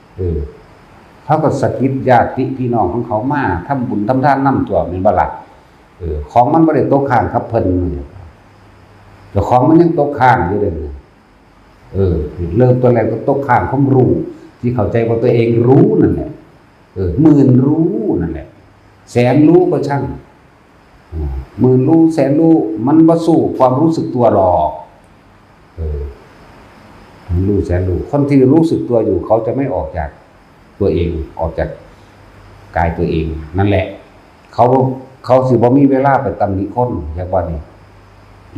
ำเขาก็สะกิดญาติพี่น้องของเขามาทำบุญทำทานนำตัวแม่นบ่ล่ะของมันบ่ได้ตกค้างกับเพิ่นแต่ของมันยังตกค้างอยู่เด้เริ่มตัวแรกก็ตกค้างความรู้ที่เข้าใจว่าตัวเองรู้นั่นแหละหมื่นรู้นั่นแหละแสนรู้ก็ช่างหมื่นรู้แสนรู้มันบ่สู้ความรู้สึกตัวหรอกรู้แสนรู้คนที่รู้สึกตัวอยู่เขาจะไม่ออกจากตัวเองออกจากกายตัวเองนั่นแหละเขาสิบ่มีเวลาไปตำหนิคนอย่างว่านี่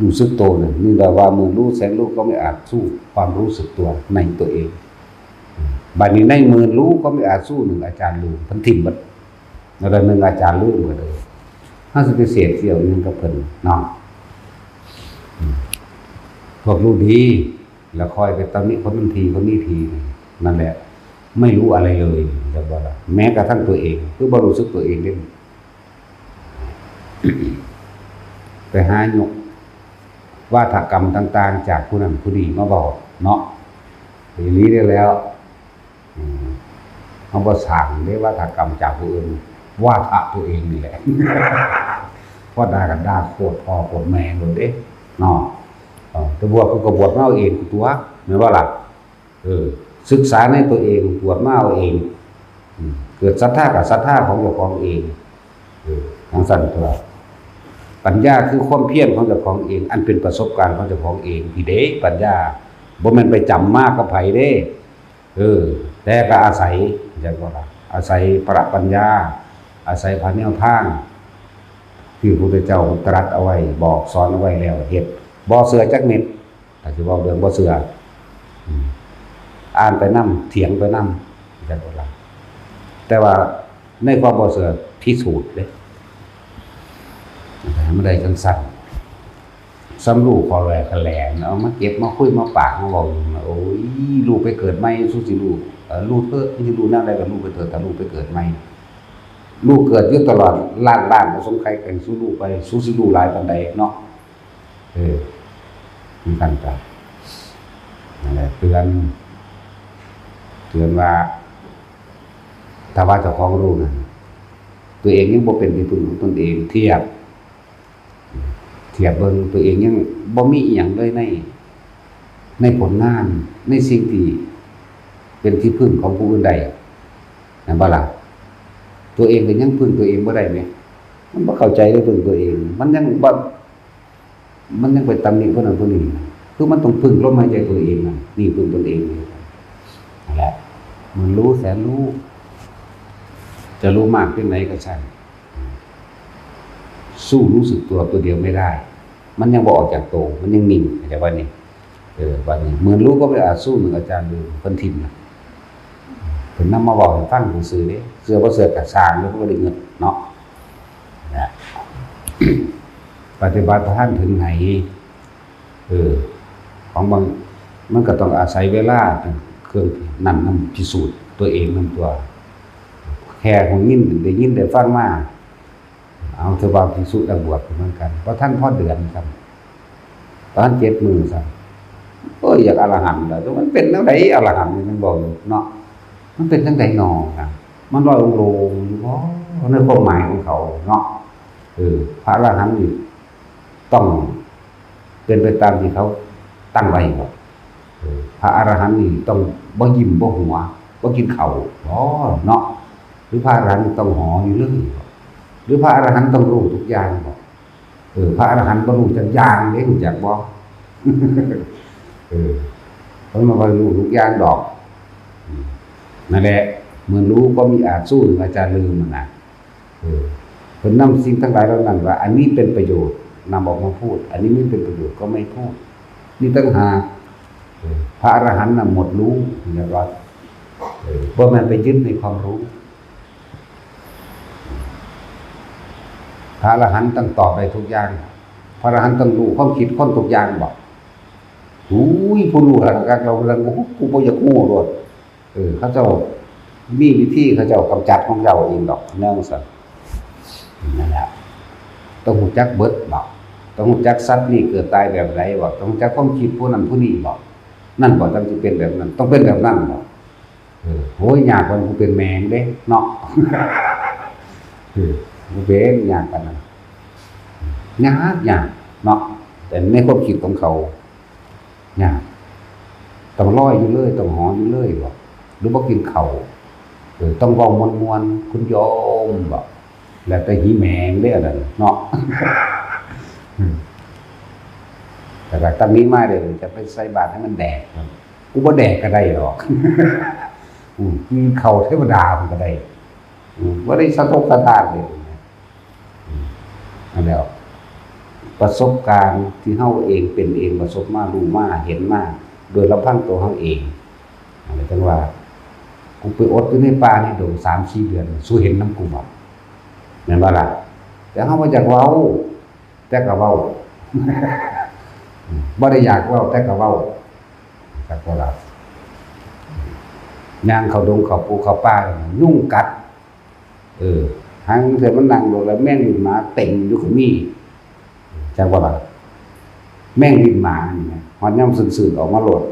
รู้สึกตัวน่ะนี่แปลว่าหมื่นรู้แสนรู้ก็ไม่อาจสู้ความรู้สึกตัวในตัวเองบัดนี้ในหมื่นรู้ก็ไม่อาจสู้หนึ่งอาจารย์รู้เพิ่นทิ่มบัดแล้วหนึ่งอาจารย์รู้หมดเลยถ้าสิไปเสียเสี่ยวนึงกับเพิ่นเนาะพวกรู้ดีแล้วคอยไปตำหนิคนนั้นทีคนนี้ทีนั่นแหละไม่รู้อะไรเลยจะว่าล่ะแม้กระทั่งตัวเองคือบ่รู้สึกตัวเองเด้ไปหายก วาทกรรมต่างๆจากผู้นั้นผู้นี้มาบอกเนาะทีนี้ได้แล้วเขาบ่สั่งได้วาทกรรมจากผู้อื่นวาทะตัวเองนี่แหละเพราะด่ากันด่าโคตรพ่อโคตรแม่หมดเด้เนาะแต่บวชก็บวชมาเอาเองตัวแม่นว่าล่ะศึกษาในตัวเองบวชมาเอาเองเกิดศรัทธากับศรัทธาของเจ้าของเองทางสั่นตัวปัญญาคือความเพียรของเจ้าของเองอันเป็นประสบการณ์ของเจ้าของเองที่เด้ปัญญาบ่แม่นไปจำมากกับไผเด้แต่ก็อาศัยจังว่าล่ะอาศัยประปัญญาอาศัยพระแนวทางที่พระพุทธเจ้าตรัสเอาไว้บอกสอนเอาไว้แล้วเฮ็ดบ่เชื่อจักเม็ดถ้าสิเว้าเรื่องบ่เชื่ออ่านไปนำเถียงไปนำจังว่าล่ะแต่ว่าในความบ่เชื่อพิสูจน์เด้ไม่ได้จังสั่นซ้ำลูกพอแหลกแหลงเอามาเก็บมาคุยมาปากมาบอกโอ้ยลูกไปเกิดใหม่สู้สิลูกลูกเถอะที่ลูกนั่งได้กับลูกไปเถิดถ้าลูกไปเกิดใหม่ลูกเกิดอยู่ตลอดล้านสงไข่แข่งสู้ลูกไปสู้สิลูกหลายปานใดเนาะมีกันจ้ะนั่นแหละเตือนว่าถ้าว่าเจ้าของรู้นะตัวเองยังบ่เป็นที่พึ่งของตนเองเทียบเบิ่งตัวเองยังบ่มีอีหยังเลยในผลงานในสิ่งที่เป็นที่พึ่งของผู้อื่นใดนะบ่ล่ะตัวเองก็ยังพึ่งตัวเองบ่ได้แหมมันบ่เข้าใจเลยพึ่งตัวเองมันยังไปตำหนิคนนั้นคนนี้คือมันต้องพึ่งลมหายใจตัวเองนี่พึ่งตนเองนั่นแหละมันรู้แสนรู้จะรู้มากเพียงไหนก็ช่างสู้รู้สึกตัวเดียวไม่ได้มันยังบ่ออกจากโตมันยังนิ่งแต่ว่านี่วันนี้เหมือนรู้ก็ไม่อาจสู้หนึ่งอาจารย์ดูเพิ่นทิ่มนะเพิ่นนำมาบอกให้ฟังซื่อๆเด้เสื้อบ่เสื้อก็สร้างแล้วก็บ่ได้เงินเนาะปฏิบัติท่านถึงไหนของบางมันก็ต้องอาศัยเวลาเครื่องนำพิสูจน์ตัวเองนำตัวแค่ของยินได้ยินได้ฟังมาเอาเทวาพิสุดังบวชเหมือนกันเพราะท่านพ่อเดือนครับตอน7 มื้อครับอยากอรหันต์แล้วมันเป็นจังได๋อรหันต์มันบอกเนาะมันเป็นจังได๋หนอนะมันลอยองค์ลงอยู่บ่ในความหมายของเขาเนาะพระอรหันต์นี่ต้องเป็นไปตามที่เขาตั้งไว้บ่พระอรหันต์นี่ต้องบ่ยิ้มบ่หัวบ่กินข้าวเนาะหรือพระอรหันต์ต้องหออยู่เรื่อยหรือพระอรหันต์ต้องรู้ทุกอย่างบ่พระอรหันต์บ่รู้จักอย่างเด้รู้จักบ่เพราะมันบ่รู้ทุกอย่างดอกนั่นแหละเมื่อรู้ก็มีอาจสู้อาจารย์ลืมมันน่ะเพิ่นนำสิ่งทั้งหลายเหล่านั้นว่าอันนี้เป็นประโยชน์นำออกมาพูดอันนี้ไม่เป็นประโยชน์ก็ไม่พูดนี่ตั้งหากพระอรหันต์น่ะหมดรู้อย่างว่าบ่แม่นไปยึดในความรู้พระอรหันต์ต้องตอบได้ทุกอย่างพระอรหันต์ต้องรู้ความคิดคนทุกอย่างบอกผู้รู้หลักเราเรื่องกูบ่อยากรู้โลดเขาเจ้ามีวิธีเขาเจ้ากำจัดของเจ้าเองดอกเนื่องซั่นนั่นแหละต้องรู้จักเบิดบอกต้องรู้จักสัตว์นี่เกิดตายแบบไหนบอกต้องรู้จักความคิดผู้นั้นผู้นี้บอกนั่นบ่ต้องสิเป็นแบบนั้นต้องเป็นแบบนั้นบอกโหยยากกว่ากูเป็นแมงเด้เนาะกูเป็นยากกันนะยากเนาะแต่ในความคิดของเขายากต้องลอยอยู่เลยต้องหออยู่เลยบอกหรือบ่กินข้าวต้องเว้ามวนๆคุณโยมบอกแล้วแต่หีแมงเด้อนั่นเนาะแต่ก็ตำนี้มาเด้อจะไปใส่บาตรให้มันแดกกูบ่แดกก็ได้หรอกกินข้าวเทวดามันก็ได้บ่ได้สะทกสะท้านเลยนั่นแหละประสบการณ์ที่เฮาเองเป็นเองประสบมารู้มาเห็นมาโดยลำพังตัวเฮาเองอะไรจังว่ากูไปอดอยู่ในป่านี่โดน 3-4 เดือนสู้เห็นน้ำกูบ่แม่นบ่ล่ะแต่เฮาบ่อยากเว้าแต่ก็เว้าบ่ได้อยากเว้าแต่ก็เว้าจักบ่ล่ะย่างเข้าดงเข้าปูเข้าป่ายุ่งกัดหังเถื่อมันนั่งลงแล้วแม่งอยู่หมาเต็งอยู่ก็มีจังว่าล่ะ แม่งลิ้นหมานี่นะฮอดย่ำซื่นๆออกมาโลด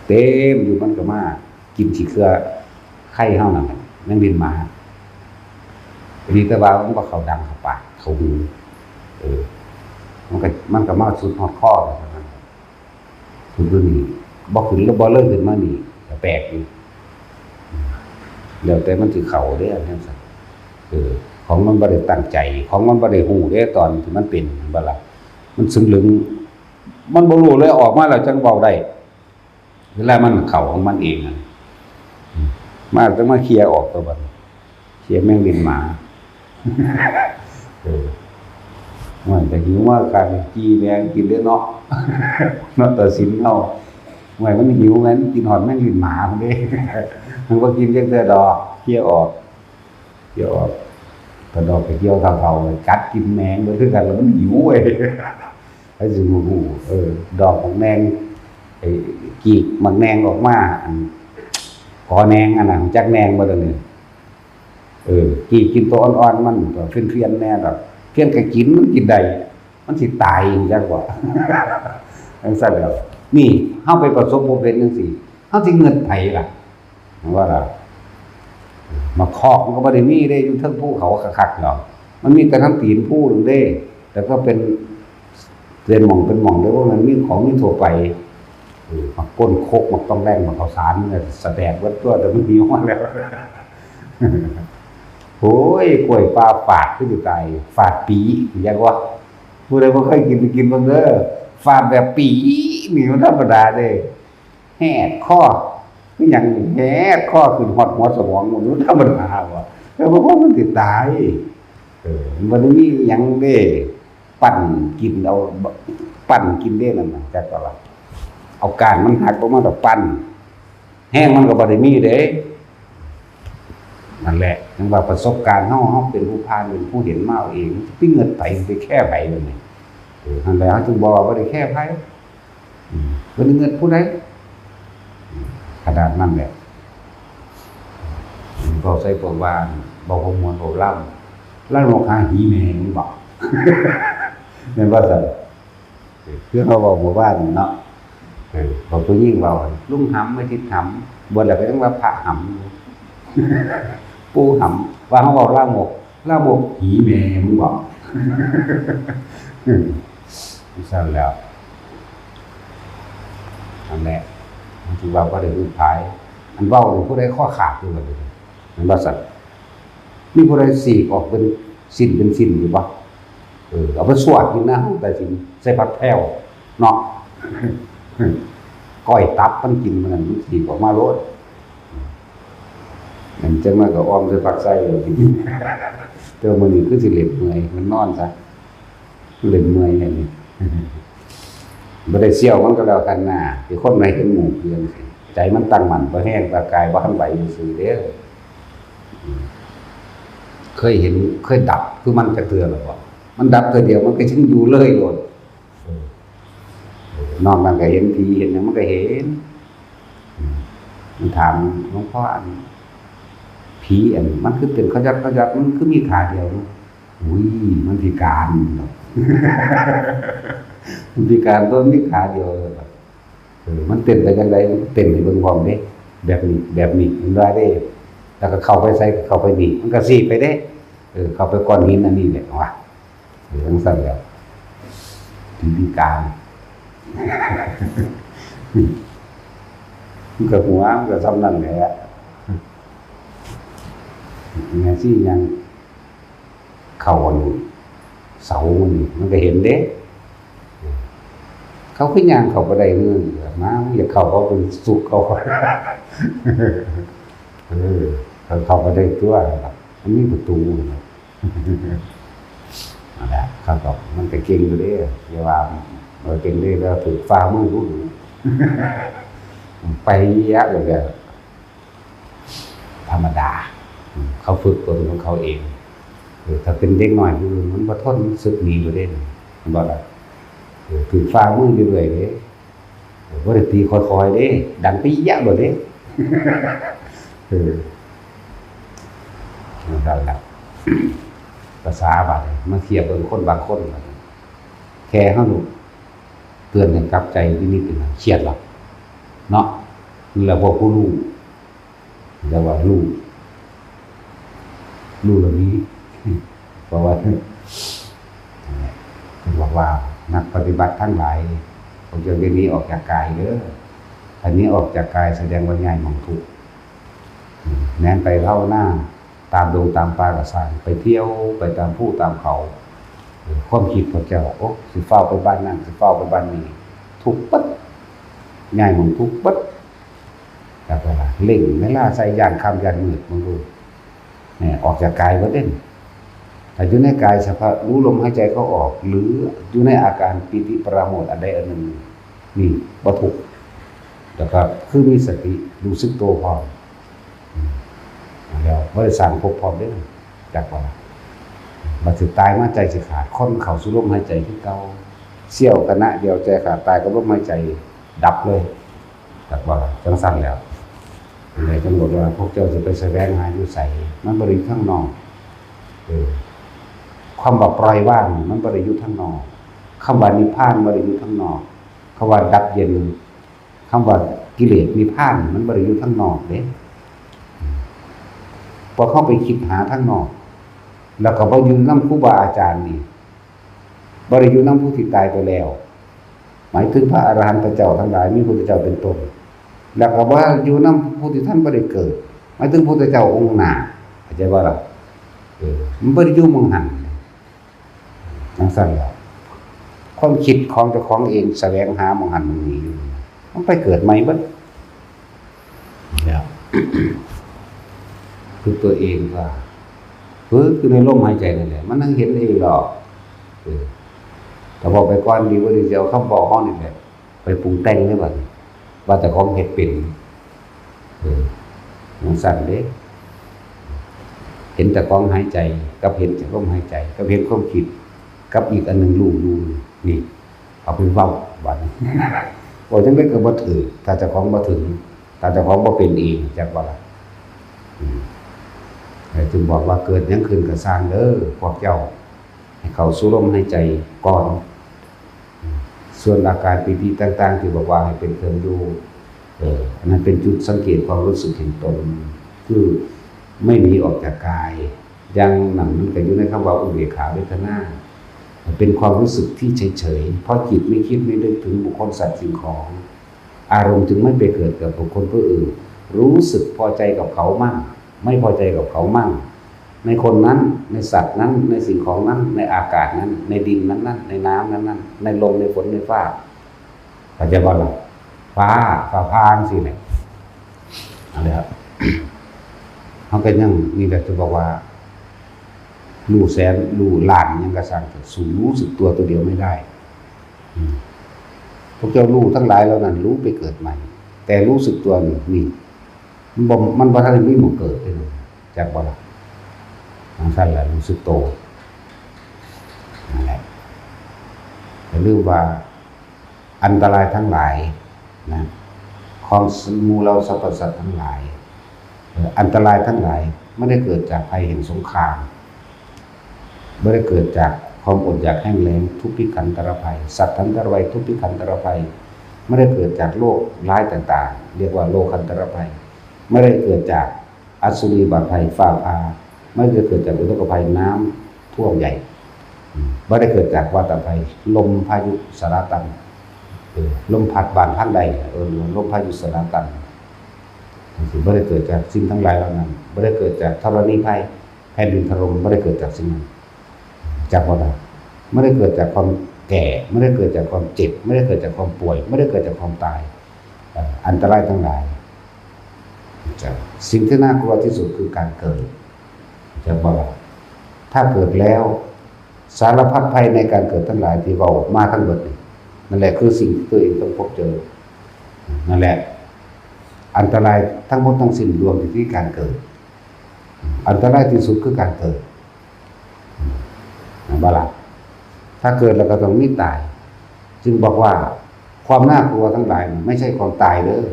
เต็มอยู่มันก็มากินขี้เครือไข่เฮานั่นแหละแม่งลิ้นหมาดีแต่ว่ามันบ่เข้าดังเข้าปากเข้าหูมันก็มาสุดฮอดคอเลยนั้นคือตัวนี้บ่ขึ้นแล้วบ่เลิกขึ้นมานี่ก็แปลกอยู่แล้วแต่มันสิเข้าเด้อจังซั่นของมันบ่ได้ตั้งใจของมันบ่ได้ฮู้เด้ตอนที่มันเป็นบ่ล่ะมันสึงลึงมันบ่รู้เลยออกมาแล้วจังเว้าได้เวลามันเข้าของมันเองอ่ะมาต้องมาเคลียร์ออกตัวบัดเคลียร์แม่งลิ้นหมามันแต่หิวว่าการจี้แมงกินได้เนาะเนาะตัดสินเฮามันหิวงั้นกินหอดแม่งลิ้นหมาพุ่นเด้มันบ่กินจังเทื่อดอกเคลียร์ออกกระดอกไปเกี่ยวเท่าๆกัดกินแมงด้วยคือกันแล้วมันหิวเว้ยไอ้สิฮู้ดอกของแมงไอ้กีกมันแมงออกมาขอแมงอันนั้นจักแมงบ่ได้นี่กีกกินตัวอ่อนๆมันก็เฟี้ยนๆแน่ดอกเพี้ยนก็กินมันกินได้มันสิตายจังว่าจังซั่นแล้วนี่เฮาไปประสบบ่เป็นจังซี่เฮาสิเงินไผล่ะว่าล่ะมาคอกมันก็บ่ได้มีได้อยู่เทิงภูเขาคักๆหรอกมันมีแต่ทั้งตีนผู้นึงเด้แต่ก็เป็นหม่องเด้ว่ามันมีของมีทั่วไปมาก้นโคกมาต้องแรงมาข้าวสารเนี่ยแสดงว่าตัวแต่มันหิวมาแล้วโอ้ยกล้วยปลาฝาดคือสิตายฝาดปีอย่างว่าผู้ใดบ่เคยกินไปกินเบิ่งเด้อฝาดแบบปีนี่มันธรรมดาเด้แหกคอคือหยังแหกคอขึ้นฮอดหัวสมองมันธรรมดาว่ะแล้วบ่พอมันสิตายมันบ่ได้มีหยังเด้ปั่นกินเอาปั่นกินเด้นั่นน่ะจักว่าเอาก้านมันหักออกมาดอกปั่นแห้งมันก็บ่ได้มีเด้นั่นแหละจังว่าประสบการณ์เฮาเป็นผู้ผ่านเป็นผู้เห็นมาเองสิเงินไผไปแค่ไผเลยนี่นั่นแหละเฮาจึงบอกว่าบ่ได้แค่ไผบ่ได้เงินผู้ใดขนาดนั้นแหละพอใส่พวกว่าบ่ฮมวนบ่ล่ำแล้วลงหาหีแม่นี่บ่แม่นว่าซั่นคือเขาบอกหมู่บ้านเนาะบอกผู้หญิงเว้าลุงหำไม่ทิศหำบ่แล้วก็ต้องว่าพระหำปูหำว่าเขาบอกล่าหมกหีแม่มึงบอกสั่นแล้วอันแหละมันถือว่าได้รูปท้ายอันเว้าผู้ใดข้อขาดอยู่บัดนี้มันว่าสั่นมีผู้ใดสีกออกเป็นสิ้นอยู่บ่เอาไปสวดอยู่นะแต่สิใส่ผักแพรวเนาะก้อยตับมันกินมันสีออกมาโลดมันจังมาก็อ้อมใส่ผักใส่เลยแต่มื้อนี้คือสิเล็บเมื่อยมันนอนซะเล็บเมื่อยให้นี่บ่ได้เสี่ยวมันก็แล้วกันน่ะสิคนไหนเห็นหมู่เพื่อนสิใจมันตั้งมั่นบ่แห้งตากายบ่ทันไหวซื่อเด้อเคยเห็นเคยดับคือมันจะเตือนหรอมันดับเทื่อเดียวมันก็ชิงอยู่เลยโลดนอกนั้นก็เห็นผีเห็นหยังมันก็เห็นมันถามหลวงพ่ออันผีอันมันคือเป็นขยับมันคือมีขาเดียวอุ้ยมันพิการมันพิการตัวมีขาเดียวมันเต้นไปจังได๋เต้นให้เบิ่งพร้อมเด้แบบนี้มันได้เด้แล้วก็เข้าไปใส่เข้าไปนี่มันก็สิไปเด้เข้าไปก้อนหินอันนี้แหละว่าจังซั่นแล้วพิการมันก็หัวมันก็ซ้ำนั่นแหละไงสิยังเข้าเสามันก็เห็นเด้เขาคือย่างเข้าบ่ได้เงินมาอยากเข้าเขาเป็นสุขเขาเข้าบ่ได้ตัวมันมีประตูนั่นแหละเขาก็มันก็เก่งอยู่เด้อย่าว่าเก่งเด้แล้วถูกฟ้ามือรู้ไปยะเลยธรรมดาเขาฝึกตนของเขาเองถ้าเป็นเด็กน้อยมันบ่ทนสึกหนีบ่ได้มันบ่ล่ะถูกฟ้ามืออยู่เรื่อยเด้บ่ได้ตีค่อยๆเด้ดังปียะบ่เด้นั่นแหละภาษาบาดมาเทียบกับคนบางคน แค่เฮาเตือนกันกลับใจนิดๆนึงเครียดหรอกเนาะนี่แหละพวกผู้รู้แล้วว่ารู้เหล่านี้เพราะว่าบอกว่านักปฏิบัติทั้งหลายผมจะเดี๋ยวนี้ออกจากกายเด้ออันนี้ออกจากกายแสดงว่าง่ายมองทุกข์แม้นไปเท่าหน้าตามดงตามป่ากระสานไปเที่ยวไปตามผู้ตามเขาความคิดของเจ้าโอ้สิเฝ้าไปบ้านนั่นสิเฝ้าไปบ้านนี้ทุกปั๊ดง่ายมองทุกปั๊ดแต่เวลาเล่งไม่ล่าใส่ยานคำยานมืดมึงดูเนี่ยออกจากกายก็เด่นแต่อยู่ในกายเฉพาะรู้ลมหายใจเขาออกหรืออยู่ในอาการปิติปราโมทย์อันใดอันหนึ่งนี่บ่ทุกข์แล้วก็คือมีสติรู้สึกตัวพร้อมแล้วบ่ได้สั่งพบพร้อมได้จากว่าบัดสิตายมาใจสิขาดคนเข้าสู่ลมหายใจคือเก่าเสี้ยวขณะเดียวใจขาดตายก็ลมหายใจดับเลยจากว่าจังสั่นแล้วเลยจังบอกว่าพวกเจ้าจะไปแสวงหาอยู่ไสมันบ่ได้อยู่ข้างนอกความว่าปล่อยว่างมันบ่ได้อยู่ข้างนอกคำว่านิพพานบ่ได้อยู่ข้างนอกคำว่าดับเย็นคำว่ากิเลสนิพพานมันบ่ได้อยู่ข้างนอกเด้พอเข้าไปคิดหาข้างนอกแล้วก็บ่อยู่นำครูบาอาจารย์นี่บ่ได้อยู่นำผู้ที่ตายไปแล้วหมายถึงพระอรหันตเจ้าทั้งหลายมีพระพุทธเจ้าเป็นต้นแล้วก็ว่าอยู่นำผู้ที่ท่านบ่ได้เกิดหมายถึงพระพุทธเจ้าองค์หน้าเข้าใจบ่ล่ะมันบ่ได้อยู่มองหันจังซั่นแหละความคิดของเจ้าของเองแสวงหามองหันมองนี้มันไปเกิดใหม่เบิดแล้ว คือตัวเองว่าคือในลมหายใจนั่นแหละมันนั่งเห็นเองหรอกแต่พอไปก่อนดีว่าดีจะเอาคำบอกห้องนี่แหละไปปรุงแต่งได้บัดว่าแต่ของเฮ็ดเป็นมันสั่นเด้เห็นแต่ของหายใจกับเห็นแต่ลมหายใจกับเห็นความคิดกับอีกอันนึงรู้นี่เอาไปเว้าบัดบ่จังได๋ก็บ่ถือถ้าเจ้าของบ่ถึงถ้าเจ้าของบ่เป็นเองจักว่าล่ะจึงบอกว่าเกิดยังขึ้นก็สร้างเด้อพวกเจ้าให้เข้าสู่ลมหายใจก่อนส่วนอาการปิติต่างๆที่บอกว่าให้เป็นเครื่องดูอันนั้นเป็นจุดสังเกตความรู้สึกเห็นตนคือไม่หนีออกจากกายยังหนังมันก็อยู่ในคำว่าอุเบกขาเวทนาเป็นความรู้สึกที่เฉยๆเพราะจิตไม่คิดไม่นึกถึงบุคคลสัตว์สิ่งของอารมณ์จึงไม่ไปเกิดกับบุคคลผู้อื่นรู้สึกพอใจกับเขามั่งไม่พอใจกับเขามั่งในคนนั้นในสัตว์นั้นในสิ่งของนั้นในอากาศนั้นในดินนั้นในน้ำนั้นในลมในฝนในฟ้าเข้าใจบ่ล่ะฟ้าพางสิแหละอะไรครับเขาก็ยังนี่แหละจะบอกว่ารู้แสนรู้ล้านยังกระสังสู่รู้สึกตัวเดียวไม่ได้พวกเจ้ารู้ทั้งหลายแล้วนั้นรู้ไปเกิดใหม่แต่รู้สึกตัวนี่มันบ่ทันได้มีหมู่เกิดเลยจากบ่ล่ะสั้นแหละรู้สึกโตนั่นแหละอย่าลืมว่าอันตรายทั้งหลายนะของหมู่เราสรรพสัตว์ทั้งหลายอันตรายทั้งหลายไม่ได้เกิดจากภัยแห่งสงครามไม่ได้เกิดจากความอดอยากแห้งแล้งทุกพิขันตรภัยสัตว์ทั้งตรภัยทุกพิขันตรภัยไม่ได้เกิดจากโรคร้ายต่างๆเรียกว่าโรคคันตรภัยไม่ได้เกิดจากอสุรีบาภัยฟ้าผ่าไม่ได้เกิดจากอุทกภัยน้ำท่วมใหญ่ไม่ได้เกิดจากวาตภัยลมพายุสารตันลมพัดบานพัดใดลมพายุสารตันไม่ได้เกิดจากสิ่งทั้งหลายเหล่านั้นไม่ได้เกิดจากธรณีภัยแผ่นดินถล่มไม่ได้เกิดจากสิ่งนั้นจากอะไรไม่ได้เกิดจากความแก่ไม่ได้เกิดจากความเจ็บไม่ได้เกิดจากความป่วยไม่ได้เกิดจากความตายอันตรายทั้งหลายสิ่งที่น่ากลัวที่สุดคือการเกิดจะบอกถ้าเกิดแล้วสารพัดภัยในการเกิดทั้งหลายที่เรามาทั้งหมดนั่นแหละคือสิ่งที่ตัวเองต้องพบเจอนั่นแหละอันตรายทั้งหมดทั้งสิ้นรวมอยู่ที่การเกิดอันตรายที่สุดคือการเกิดบาลาถ้าเกิดแล้วก็ต้องมีตายจึงบอกว่าความน่ากลัวทั้งหลายไม่ใช่ความตายเด้อ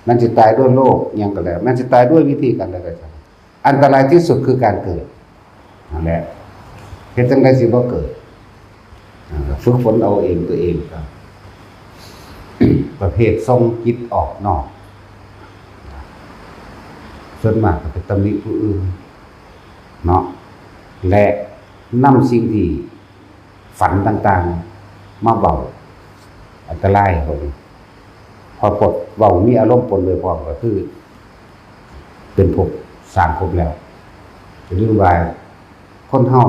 มันจะตายด้วยโรคยังก็แล้วมันจะตายด้วยวิธีการใดก็ตามอันตรายที่สุดคือการเกิดนั่นแหละเหตุจังได๋สิบ่เกิด ฝึกฝนเอาเองตัวเองก็ประเภทส่งจิตออกนอกส่วนมากก็ไปตำหนิผู้อื่นเนาะและนำสิ่งที่ฝันต่างๆมาเบาอันตรายคนพอปลดเบามีอารมณ์ปนโดยพร้อมก็คือเป็นภพสร้างภพแล้วจะรู้ว่าคนเฮา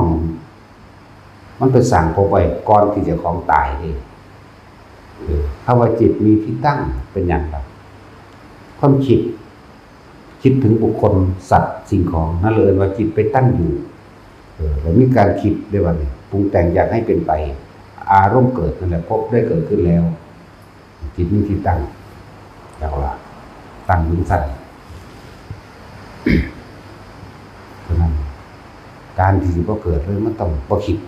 มันไปสร้างภพไว้ก่อนที่จะของตายเองถ้าว่าจิตมีที่ตั้งเป็นอย่างไรความคิดถึงบุคคลสัตว์สิ่งของนั่นเลยว่าจิตไปตั้งอยู่แล้วมีการคิดด้วยว่าปรุงแต่งอยากให้เป็นไปอารมณ์เกิดนั่นแหละพบได้เกิดขึ้นแล้วจิตมีที่ตั้งแล้วล่ะตั้งอยู่สั้นเพราะนั้นการที่จะเกิดเลยมันต้องบ่คิด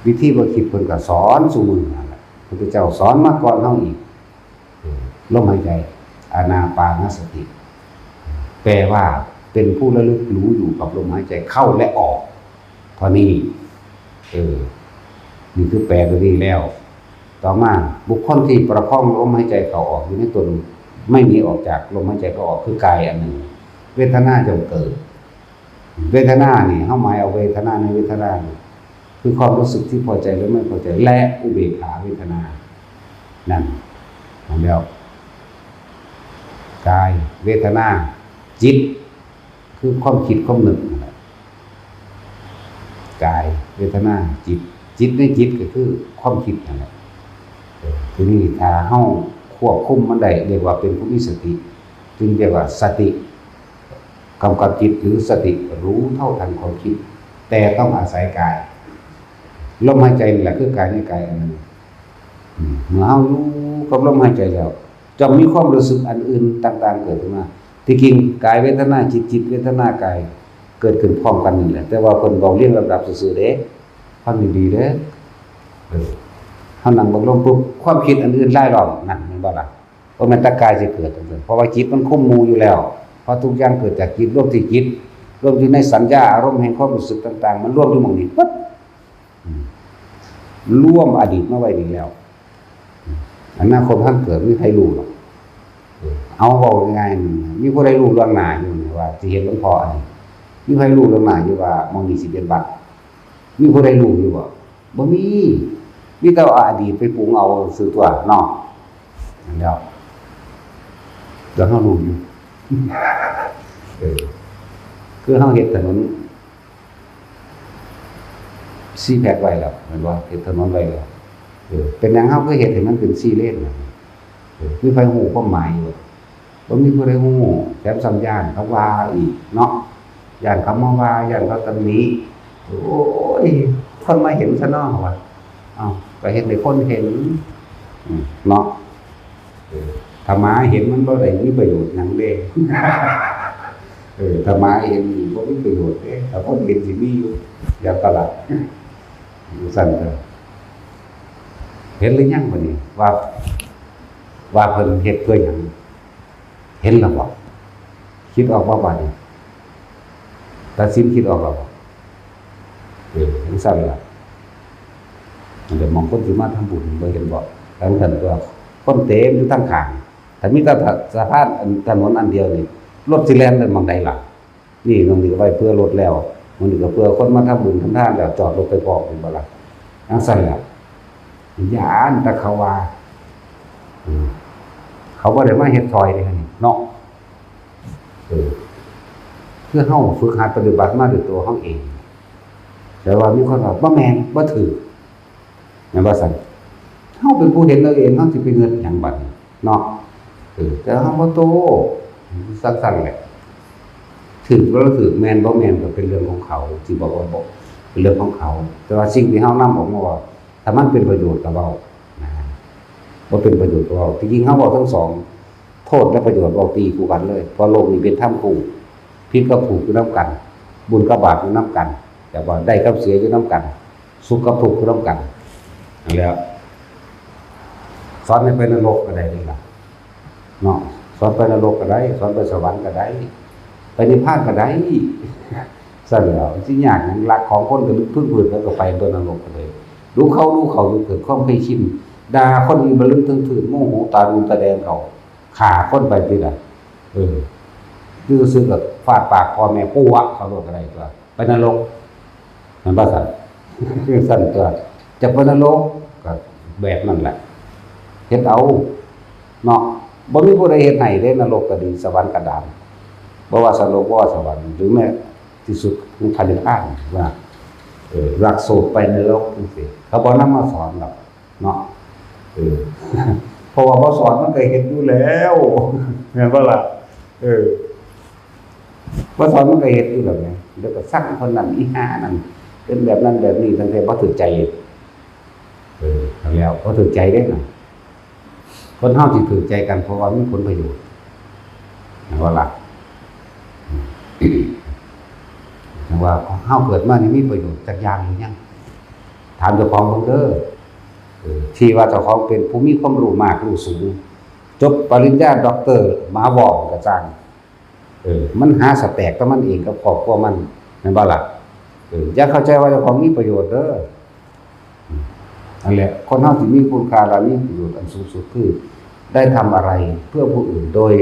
วิธีบ่คิดเพิ่นก็สอนสู่มือนั่นแหละพระพุทธเจ้าสอนมาก่อนเฮาอีกลมหายใจอานาปานสติแปลว่าเป็นผู้ระลึกรู้อยู่กับลมหายใจเข้าและออกเท่านี้นี่คือแปลตัวนี้แล้วต่อมาบุคคลที่ประคองลมหายใจเข้าออกอยู่ในตนไม่มีออกจากลมหายใจเข้าออกคือกายอันหนึ่งเวทนาจงเกิดเวทนานี่เฮาหมายเอาเวทนาในเวทนาคือความรู้สึกที่พอใจหรือไม่พอใจและอุเบกขาเวทนานั่นแล้วกายเวทนาจิตคือความคิดความนึกกายเวทนาจิตในจิตก็คือความคิดนั่นแหละทีนี้ถ้าเฮาควบคุมมันได้เรียกว่าเป็นผู้มีสติจึงเรียกว่าสติกำกับจิตหรือสติรู้เท่าทันความคิดแต่ต้องอาศัยกายลมหายใจนี่แหละคือกายในกายอันนั้นเมื่อเฮารู้กับลมหายใจแล้วจะมีความรู้สึกอันอื่นต่างๆเกิดขึ้นมาที่จริงกายเวทนาจิตเวทนากายเกิดขึ้นพร้อมกันนี่แหละแต่ว่าเพิ่นบอกเรียงลำดับซื่อๆเด้ฟังดีๆเด้อเฮานั่งเบิ่งลมปุ๊บความคิดอันอื่นไล่รอบนั่นแม่นบ่ล่ะบ่แม่นแตะกายสิเกิดจังซี่เพราะว่าจิตมันคุมหมู่อยู่แล้วเพราะทุกอย่างเกิดจากจิตรวมที่จิตรวมอยู่ในสัญญาอารมณ์แห่งความรู้สึกต่างๆมันรวมอยู่หม้องนี้ปึ๊บรวมอดีตมาไว้นี่แล้วอนาคตท่านเกิดมีใครรู้หรอกเอาบอกง่ายๆมีผู้ใดรู้เรื่องหน้าอยู่ว่าสิเห็นหลวงพ่ออันนี้มีใครรู้เรื่องหน้าอยู่ว่ามองนี่สิเป็นบัดมีผู้ใดรู้อยู่บ่มีแต่เอาอดีตไปปรุงเอาซื่อตัวเนาะนั่นแล้วเฮารู้อยู่คือเฮาเฮ็ดถนนซีแพคไว้แล้วแม่นบ่เฮ็ดถนนไว้แล้วเป็นหยังเฮาก็เฮ็ดให้มันเป็น4เลนมีไผฮู้ความหมายอยู่บ่มีผู้ใดฮู้แถมสัญญาณเขาว่าอีกเนาะย่านเขามาว่าย่านเขาตำหนิโอ้ยคนมาเห็นซะเนาะว่าอ้าวก็เฮ็ดให้คนเห็นเนาะถ้าหมาเห็นมันบ่ได้มีประโยชน์หยังเด้ถ้าหมาเห็นบ่มีประโยชน์เด้ถ้าคนเห็นสิมีอยู่อย่าตลาดสั่นเด้อเห็นหรือยังบัดนี้ว่าเพิ่นเฮ็ดเพื่อหยังเห็นแล้วบ่คิดออกบ่บัดนี้ตัดสินคิดออกแล้วบ่จังซั่นล่ะเดี๋ยวมองคนสิมาทำบุญบ่เห็นบ่ทั้งท่านตัวคนเต็มอยู่ทั้งข้างถ้ามีแต่สะพานถนนอันเดียวนี่รถสิแล่นได้หม้องใดล่ะนี่ตรงนี้ไว้เพื่อรถแล้วมื้อนี้ก็เพื่อคนมาทำบุญทำทานแล้วจอดรถไปพร้อมเป็นบ่ล่ะจังซั่นล่ะย้านแต่เขาว่าเขาบ่ได้มาเฮ็ดซอยเด้นี่เนาะเพื่อเฮาฝึกหัดปฏิบัติมาด้วยตัวเฮาเองแต่ว่ามีคนว่าบ่แม่นบ่ถือแม่นบ่ซั่นเฮาเป็นผู้เห็นเอาเองเฮาสิไปเงินหยังบัดเนาะแต่เฮาบ่โตสั่นๆแหละถือบ่ถือแม่นบ่แม่นก็เป็นเรื่องของเขาสิบอกว่าบ่เป็นเรื่องของเขาแต่ว่าสิ่งที่เฮานำออกมาว่าถ้ามันเป็นประโยชน์กับเราบ่เป็นประโยชน์กับเราจริงๆเฮาบอกทั้งสองโทษและประโยชน์บ่ตีคู่กันเลยเพราะโลกนี้เป็นถ้ำคู่ผิดกับถูกอยู่นำกันบุญกับบาปอยู่นำกันแต่ว่าได้กับเสียอยู่นำกันสุขกับทุกข์อยู่นำกันนั่นแหละสอนให้ไปนรกก็ได้นี่ล่ะเนาะสอนไปนรกก็ได้สอนไปสวรรค์ก็ได้ไปนิพพานก็ได้ซั่นแล้วสิยากหยังหลักของคนก็พึ่งพื้นแล้วก็ไปตัวนรกก็เลย ดูเขาเกิดความเคยชินด่าคนมีบรรลุถึงโมโหตาดูตาแดงเขาขาคนไปทีละดื้อซื้อกับฟาดปากพ่อแม่ปู่ะเขาบอกอะไรตัวไปนรกมันบ้าสั่นคือสั่นตัวจะไปนรกก็แบบนั่นแหละเฮ็ดเอาเนาะบ่มีผู้ใดเฮ็ดให้เด้นรกก็ดีสวรรค์ก็ดามบ่ว่าสรกบ่ว่าสวรรค์หรือแม้ที่สุดคือพันธุ์ข้างว่ารักโสดไปนรกจังซี่เขาบ่นำมาสอนหรอกเนาะเพราะว่าบ่สอนมันก็เฮ็ดอยู่แล้วแม่นบ่ล่ะบ่สอนมันก็เฮ็ดอยู่แล้วไงเดี๋ยวก็สั่งคนนั้นอีห่านั่นเป็นแบบนั้นแบบนี้ทั้งที่บ่ถูกใจแล้วบ่ถูกใจเด้น่ะคนเฮาสิถูกใจกันเพราะว่ามีผลประโยชน์ว่าล่ะว่าเฮาเกิดมานี่มีประโยชน์จักอย่างหรือยังถามเจ้าของเบิ่งเด้อที่ว่าเจ้าของเป็นผู้มีความรู้มากรู้สูงจบปริญญาด็อกเตอร์มาบอกก็จังมันหาสแต็กกับมันเองกับครอบครัวมันแม่นบ่ล่ะอย่าเข้าใจว่าเจ้าของมีประโยชน์เด้อนั่นแหละคนเฮาที่มีคุณค่าและมีประโยชน์อันสูงสุดคือได้ทำอะไรเพื่อผู้อื่นโดย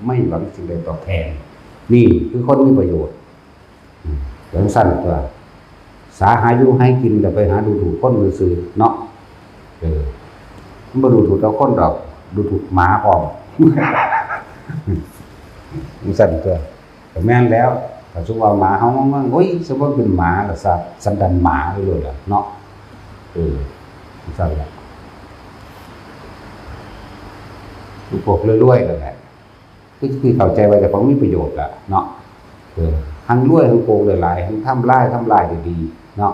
ไม่หวังสิ่งใดตอบแทนนี่คือคนมีประโยชน์เรื่องสั้นตัวสาหาอยู่ให้กินแต่ไปหาดูถูกคนมือซื้อเนาะมันบ่ดูถูกเราคนดอกดูถูกหมาพร้อมมันสั้นตัวแต่แม่นแล้วถ้าสมมุติว่าหมาเฮามั่งโอ้ยสมมุติเป็นหมาล่ะซะสันดานหมาเลยล่ะเนาะสั้นละพวกรวยๆนั่นแหละคือเข้าใจว่าจะของมีประโยชน์ล่ะเนาะทั้งรวยทั้งโกงหลายๆทั้งทำลายดีๆเนาะ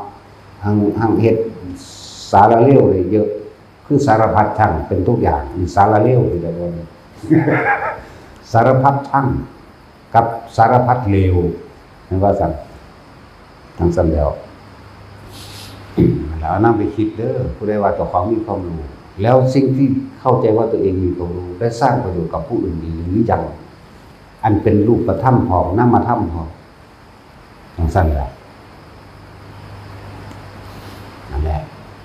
ทั้งเฮ็ดสารเลวเลยเยอะคือสารพัดช่างเป็นทุกอย่างมีสารเลวอยู่แล้วสารพัดช่างกับสารพัดเลวนั่นว่าสั่นทั้งสั่นแล้วนำไปคิดเด้อผู้ใดว่าเจ้าของมีความรู้แล้วสิ่งที่เข้าใจว่าตัวเองมีความรู้ได้สร้างประโยชน์กับผู้อื่นดีหรือยังอันเป็นรูปธรรมพอนามธรรมพอทั้งสั่นแล้วนั่นแหละ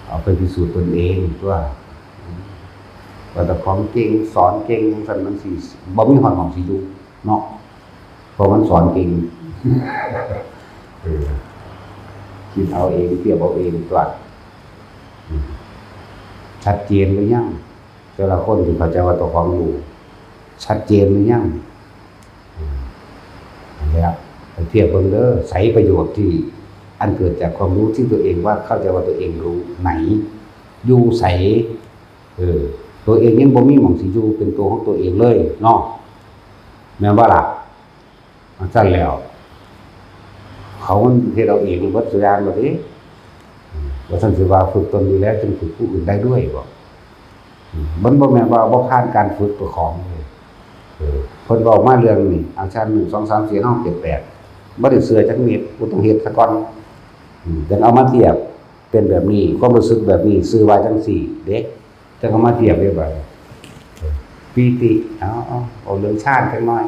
เอาไปพิสูจน์ตนเองว่าแต่ของเก่งสอนเก่งสั่นมันสิบ่มีหอนของสิอยู่เนาะเพราะมันสอนเก่งคิดเอาเองเปรียบเอาเองตัวชัดเจนหรือยังแต่ละคนที่เข้าใจว่าตัวของรู้ชัดเจนหรือยังแล้วไปเทียบเบิ่งเด้อใช้ประโยชน์ที่อันเกิดจากความรู้ที่ตัวเองว่าเข้าใจว่าตัวเองรู้ไหนอยู่ใสตัวเองยังบ่มีหม่องสิอยู่เป็นตัวของตัวเองเลยเนาะแม่นบ่ล่ะมันซั่นแล้วเขามันเฮ็ดเอาเองเบิดสุอย่างบ่ดิว่าท่านสิว่าฝึกตนดีแล้วจึงฝึกผู้อื่นได้ด้วยบ่มันบ่แม่นว่าบ่ผ่านการฝึกตัวของเลยเพิ่นบอกมาเรื่องนี้อันชั้น1 2 3 4 5 6 7 8บ่ได้เชื่อจักเม็ดกูต้องเฮ็ดซะก่อนจังเอามาเทียบเป็นแบบนี้ความรู้สึกแบบนี้ชื่อว่าจังซี่เด้จังเอามาเทียบได้บ่ปีติเอาเรื่องชาติจักหน่อย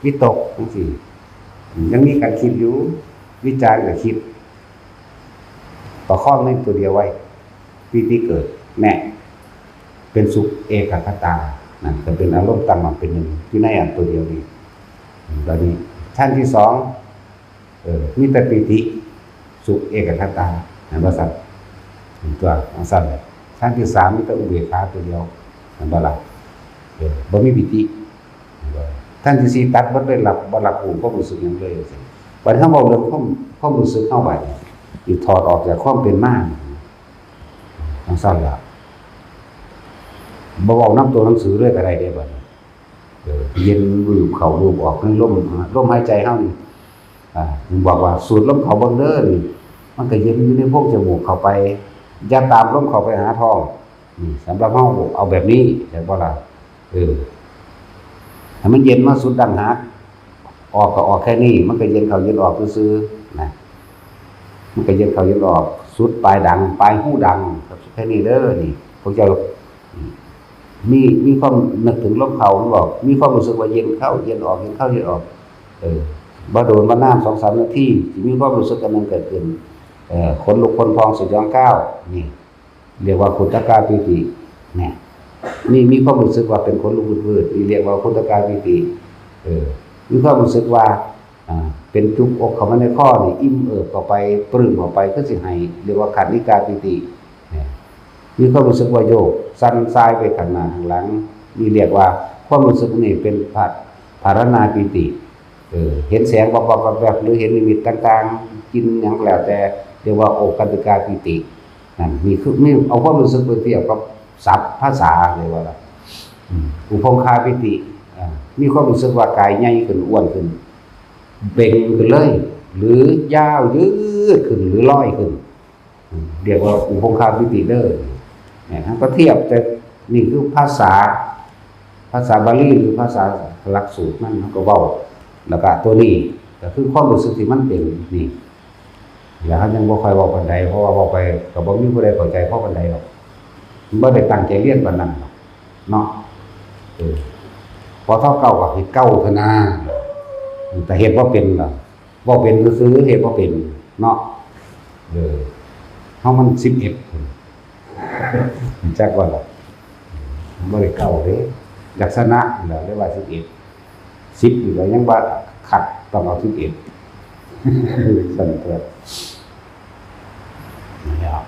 วิตกจังซี่ยังมีการคิดอยู่วิจารณ์ก็คิดประคองในตัวเดียวไว้ปีติเกิดแน่เป็นสุขเอกคตานั่นก็เป็นอารมณ์ตั้งมั่นเป็นหนึ่งอยู่ในอันตัวเดียวนี้ตอนนี้ชั้นที่2มีแต่ปีติสุขเอกคตานั่นว่าซั่นตัวซั่นชั้นที่3มีแต่อุเบกขาตัวเดียวนั่นบ่ล่ะบ่มีปีติชั้นที่4ตัดบ่ได้หลับบ่หลับหูก็รู้สึกหยังเลยสิบัดเฮาเว้าเรื่องความรู้สึกเฮาไว้อีกถอดออกจากความเป็นมาซั่นล่ะบ่เว้านำตัวหนังสือเลยก็ได้เด้บัดเย็นรูปเข้ารูปออกในลมหายใจเฮานี่ผมบอกว่าสูดลมเข้าเบิ่งเด้อนี่มันก็เย็นอยู่ในโพรงจมูกเข้าไปอย่าตามลมเข้าไปหาท้องนี่สำหรับเฮาเอาแบบนี้ใช่บ่ล่ะให้มันเย็นมาสุดดังหักออกก็ออกแค่นี้มันก็เย็นเข้าเย็นออกซื่อๆนะมันก็เย็นเข้าเย็นออกสุดปลายดังปลายหูดังแค่นี้เด้อนี่พวกเจ้ามีความนึกถึงลมเข้ามันบอกมีความรู้สึกว่าเย็นเข้าเย็นออกเย็นเข้าเย็นออกบ่โดนบ่นาน 2-3 นาทีสิมีความรู้สึกอันนึงเกิดขึ้นขนลุกขนพองสยองก้าวนี่ เรียกว่าคุตกาปิติเนี่ยนี่มีความรู้สึกว่าเป็นคนลุกพืดนี่เรียกว่าคุตกาปิติมีความรู้สึกว่าเป็นจุกอกเข้ามาในข้อนี่อิ่มเอิบเข้าไปปลื้มเข้าไปก็สิให้เรียกว่าขันธิกาปิติมีความรู้สึกว่าโยกสั้นซ้ายไปข้างหน้าข้างหลังนี่เรียกว่าความรู้สึกนี่เป็นภารณาปิติเห็นแสงแบบหรือเห็นนิมิตต่างๆกินอย่างแล้วแต่เรียกว่าโอคันติกาปิตินั่นนี่คือไม่เอาความรู้สึกไปเทียบกับศัพท์ภาษาเลยว่าอุปงคาปิติมีความรู้สึกว่ากายใหญ่ขึ้นอ้วนขึ้นเบ่งขึ้นเลยหรือยาวยืดขึ้นหรือลอยขึ้นเรียกว่าอุปงคาปิติเด้อเนี่ยก็เทียบแต่นี่คือภาษาบาลีหรือภาษาหลักสูตรนั่นก็เว้าแล้วก็ตัวนี้ก็คือความรู้สึกที่มันเป็นนี่แล้วยังบ่ค่อยเว้าปานใดเพราะว่าเว้าไปก็บ่มีผู้ใดเข้าใจเพราะปานใดหรอกบ่ได้ตั้งใจเรียนปานนั้นหรอกเนาะพอเท่าเก่าก็เฮ็ดเก่าเท่านั้นแต่เฮ็ดบ่เป็นล่ะบ่เป็นซื่อๆเฮ็ดบ่เป็นเนาะเฮามัน11คนจักว่าล่ะบ่ได้เก่าเด้ลักษณะแล้วเรียกว่า11 10อยู่แล้วยังว่าขัดต้องเอา11สั่นเถิดนะครับ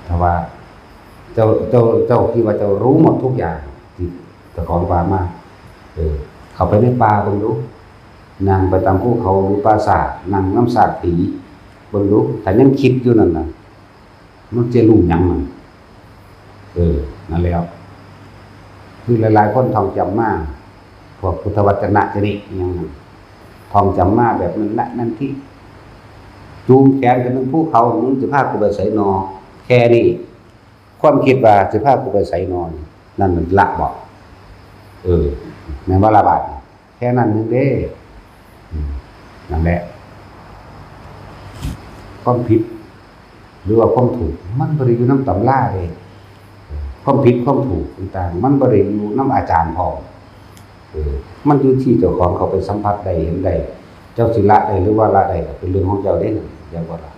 ถ้าว่าเจ้าคิดว่าเจ้ารู้หมดทุกอย่างที่เจ้าของป่ามาเข้าไปในป่าเบิ่งดูนั่งไปตามภูเขาหรือปราสาทนั่งน้ำสาดผีเบิ่งดูแต่ยังคิดอยู่นั่นน่ะมันจะรู้หยังมันนั่นแล้วคือหลายๆคนท่องจำมาพวกพุทธวจนะจะนี่ยังท่องจำมาแบบนั้นละนั่นที่จูงแขนกันทั้งภูเขามึงสิพากูไปไสนอแค่นี้ความคิดว่าสิพากูไปไสนอนนั่นมันละบอกแม่นว่าละบาดแค่นั้นนึงเด้นั่นแหละความผิดหรือว่าความถูกมันบ่ได้อยู่นำตำราเด้ความผิดความถูกต่างๆมันบ่ได้อยู่นำอาจารย์พร้อมมันอยู่ที่เจ้าของเขาไปสัมผัสได้เห็นได้เจ้าสิละได้หรือว่าละได้ก็เป็นเรื่องของเจ้าเด้อย่าบ่ล่ะ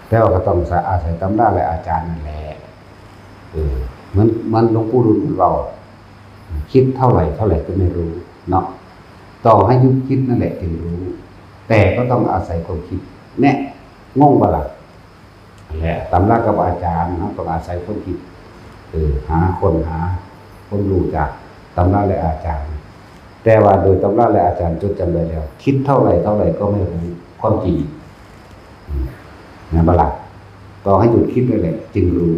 แต่ว่าก็ต้องอาศัยตำราและอาจารย์นั่นแหละมันหลวงปู่ดุลเราคิดเท่าไหร่ก็ไม่รู้เนาะต่อให้ยุบคิดนั่นแหละถึงรู้แต่ก็ต้องอาศัยความคิดแน่งงบ่ล่ะแหละตำรากับอาจารย์เนาะต้องอาศัยความคิดหาคนรู้จากตำราและอาจารย์แต่ว่าโดยตำราและอาจารย์จดจำได้แล้วคิดเท่าไหร่ก็ไม่รู้ความจริงนะบ่ล่ะต่อให้หยุดคิดนั่นแหละจึงรู้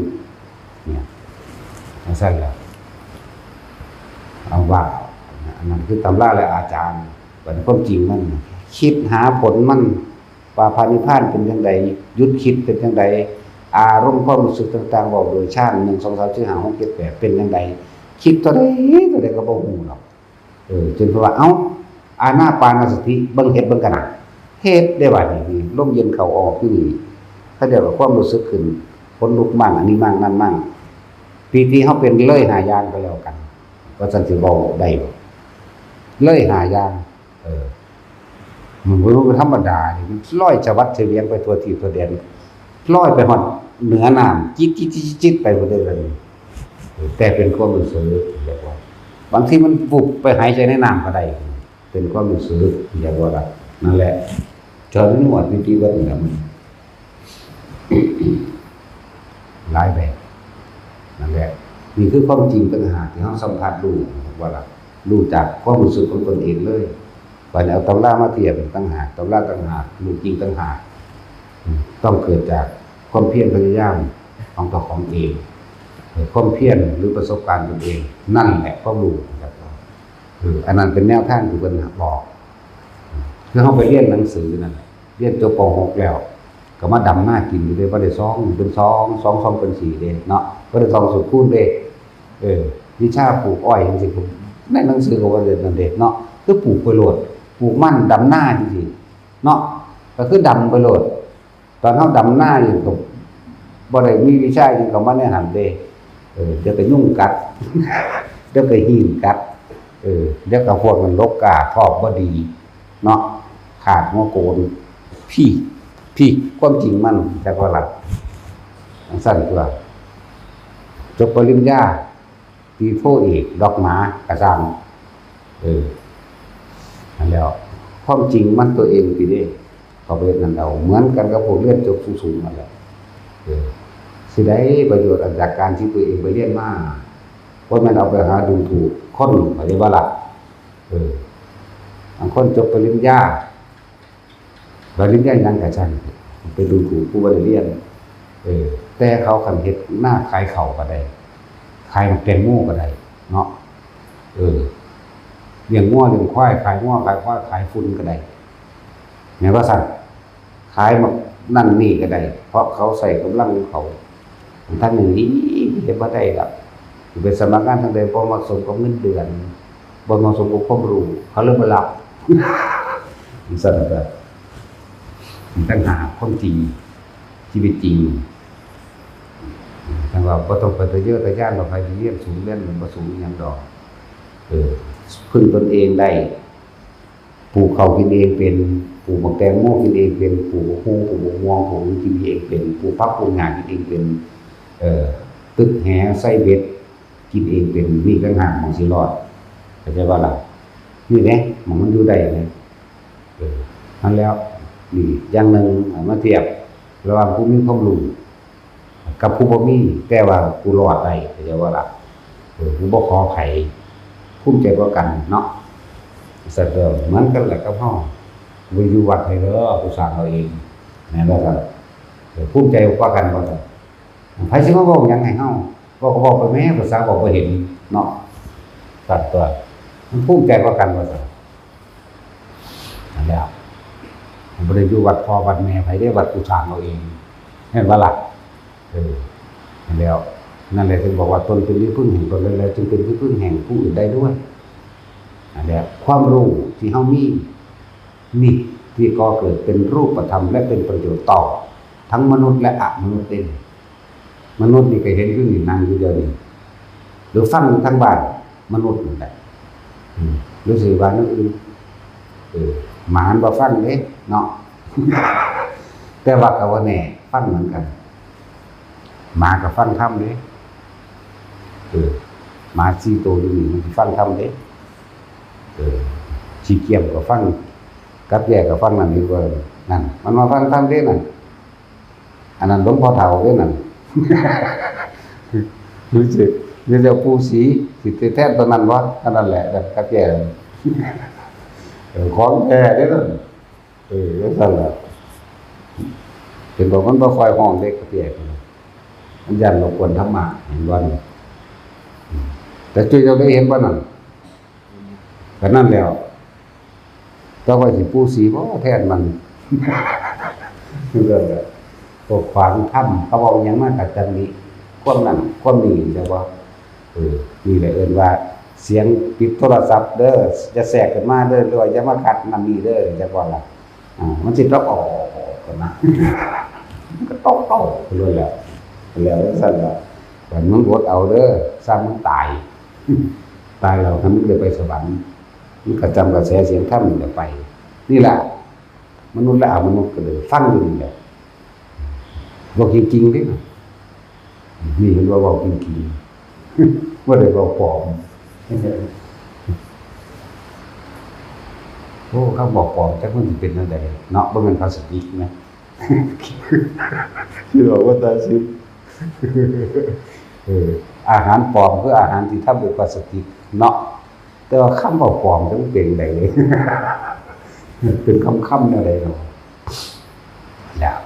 เนี่ยสั้นแล้วเอาว่าอันนั้นคือตำราและอาจารย์เป็นความจริงมันคิดหาผลมันปาพานิพพานเป็นจังไดหยุดคิดเป็นจังไดอารมณ์ความรู้สึกต่างๆบอกโดยชาติ1 2 3 4 5 6 7 8เป็นจังไดคิดตัวใดก็บ่ฮู้หรอกจนเพราะว่าอานาปานสติเบิ่งเฮ็ดเบิ่งกันน่ะเฮ็ดได้ว่านี่ลมเย็นเข้าออกอยู่นี่เขาเรียกว่าความรู้สึกขึ้นขนลุกมั่งอันนี้มั่งนั่นมั่งปีที่เฮาเป็นเลยหาอย่างก็แล้วกันว่าซั่นสิเว้าได้บ่เลยหาอย่างมันบ่รู้ธรรมดานี่มันลอยจะวัดเฉวียงไปทั่วทิศทั่วแดนลอยไปฮอดเหนือน้ำจิตไปบ่ได้เลยแต่เป็นความรู้สึกเรียกว่าบางทีมันวุบไปหายใจในน้ำก็ได้เป็นความรู้สึกเรียกว่านั่นแหละจนหมดวิธีว่าอย่างนั้นหลายแบบนั่นแหละนี่คือความจริงต่างหากที่เราสัมผัสรู้จากความรู้สึกของตนเองเลยว่าเอาตำรามาเทียบต่างหากตำราต่างหากรู้จริงต่างหากต้องเกิดจากความเพียรพยายามของตัวของเองความเพียรหรือประสบการณ์ตนเองนั่นแหละความรู้อันนั้นเป็นแนวทางที่เพิ่นบอกคือเฮาไปเรียนหนังสือนั่นเรียนจบป .6 แล้วก็มาดำหน้ากินอยู่ได้บ่ได้2เป็น2เป็น4เด้เนาะบ่ได้2สุดคูณเด้วิชาปลูกอ้อยจังซี่ในหนังสือก็ว่าเรียนนั่นเด้เนาะคือปลูกไปโลดปลูกมันดำหน้าจริงๆเนาะก็คือดำไปโลดตอนเฮาดำหน้าอยู่ก็บ่ได้มีวิชาหยังเข้ามาในหันเด้เดี๋ยวก็ยุ่งกัดเดี๋ยวก็หินกัดเดี๋ยวก็พวกมันลกกาทอบบ่ดีเนาะขาดหัวโกนพี่ความจริงมันจักว่าล่ะ สั้นตัวจบปริญญาตีโทเอกดอกหมากระซังนั่นแล้วความจริงมันตัวเองทีเด้เขาไปเรียนนั่นเอาเหมือนกันกับพวกเรียนจบสูงๆนั่นแหละสิได้ประโยชน์จากการที่ตัวเองไปเรียนมาเพราะมันเอาไปหาดูถูกคนหมายถึงว่าละบางคนจบปริญญายังกระชันไปดูถูกผู้บริเรียนแต่เขาคันเฮ็ดหน้าขายเข่าก็ได้ขายแตงโมก็ได้เนาะเลี้ยงงัวเลี้ยงควายขายงัวขายควายขายฝุ่นก็ได้แม้ว่าสั่นขายมานั่นนี่ก็ได้เพราะเขาใส่กำลังของเขาทั้งหนึ่งนี้เห็นว่าได้ละเป็นสมัครงานทางใดบ่เหมาะสมกับเงินเดือนบ่เหมาะสมกับความรู้เขาเริ่มมาหลับสั่นก็ตั้งหาความจริงชีวิตจริงทางเราก็ต้องไปตัวเยอะตัวย่านเราไปเรียนสูงเรียนมันบ่สูงอย่างดอกพึ่งตนเองได้ปลูกเขากินเองเป็นปลูกมะแตงโมกินเองเป็นปลูกฮู้ปลูกม่วงปลูกกินเองเป็นปลูกฟักปลูกหญ้ากินเองเป็นตึกแหใส่เบ็ดกินเองเป็นนี่ต่างหากของสิรอดเข้าใจว่าล่ะนี่แหละมันอยู่ได้นะนั่นแล้วนี่อย่างนึงมาเทียบระหว่างผู้มีความรู้กับผู้บ่มีแต่ว่าผู้รอดได้เข้าใจว่าล่ะผู้บ่ขอไผภูมิใจกว่ากันเนาะสัตว์เหมือนกันแหละกับเฮาบ่อยู่วัดให้เด้อผู้สร้างเราเองแม่นบ่ครับภูมิใจกว่ากันบ่ครับไผสิมาเว้าหยังให้เฮาก็บอกไปแม่ภาษาบอกบ่เห็นเนาะสัตว์ตัวมันภูมิใจกว่ากันบ่ซั่นนั่นแหละบ่ได้อยู่วัดพ่อวัดแม่ไผได้วัดผู้สร้างเราเองแม่นบ่ล่ะนั่นแล้วนั่นแหละถึงบอกว่าตนเป็นที่พึ่งแห่งตนแล้วจึงเป็นที่พึ่งแห่งผู้อื่นได้ด้วยนั่นแหละความรู้ที่เฮามีนี่ที่ก่อเกิดเป็นรูปธรรมและเป็นประโยชน์ต่อทั้งมนุษย์และอมนุษย์เองมนุษย์นี่ก็เห็นอยู่นี่นั่งอยู่เดียวนี่หรือฟังทั้งบ้านมนุษย์นั่นแหละรู้สึกว่านั่นหมาบ่ฟังเด้เนาะแต่ว่าก็ว่าแน่ฟังเหมือนกันหมาก็ฟังธรรมเด้หมา4ตัวอยู่นี่มันฟังธรรมเด้ขี้เกียจก็ฟังกับแย่ก็ฟังนั่นนี่ก็นั่นมันมาฟังธรรมเด้นั่นอันนั้นหลวงพ่อเฒ่าเด้นั่นรู้สึกเดี๋ยวปู่ศรีสิแท้ตอนนั้นบ่อันนั้นแหละกับแย่ของแท้เด้นั่นซั่นล่ะเป็นบอกมันบ่ค่อยฮ้องเด็กกับแย่มันยันรบกวนธรรมะเห็นบ่นี่แต่จุ้ยเราได้เห็นบ่นั่นก็นั่นแล้วต่อไปสิปู่ศรีบ่แทนมันคือเรื่องพวกขวางถ้ำเขาบอกหยังมากัดจันนี้ความนั้นความนี้ใช่บ่นี่แหละเอิ้นว่าเสียงปิดโทรศัพท์เด้อจะแทรกขึ้นมาเด้อหรือว่าจะมาขัดนั่นนี่เด้อจังว่าล่ะมันสิต้องออกกันนะก็ต้องเลยแหละแล้วซั่นล่ะแต่มึงอดเอาเด้อสร้างมึงตายแล้วทำมึงได้ไปสวรรค์มึงก็จำกระแสเสียงธรรมนี่ไปนี่แหละมนุษย์และอมนุษย์ก็เลยฟังอยู่นี่แหละบอกจริงๆดินี่เห็นว่าบอกจริงๆว่าได้บอกปลอมโอ้เขาบอกปลอมจักมันสิเป็นจังไดเนาะบ่แม่นพลาสติกนะคือบอกว่าตาซิอาหารปลอมคืออาหารที่ทำด้วยพลาสติกเนาะแต่ว่าคำว่าปลอมจังเป็นได้เลยเป็นคำๆอะไรเนาะแล้ว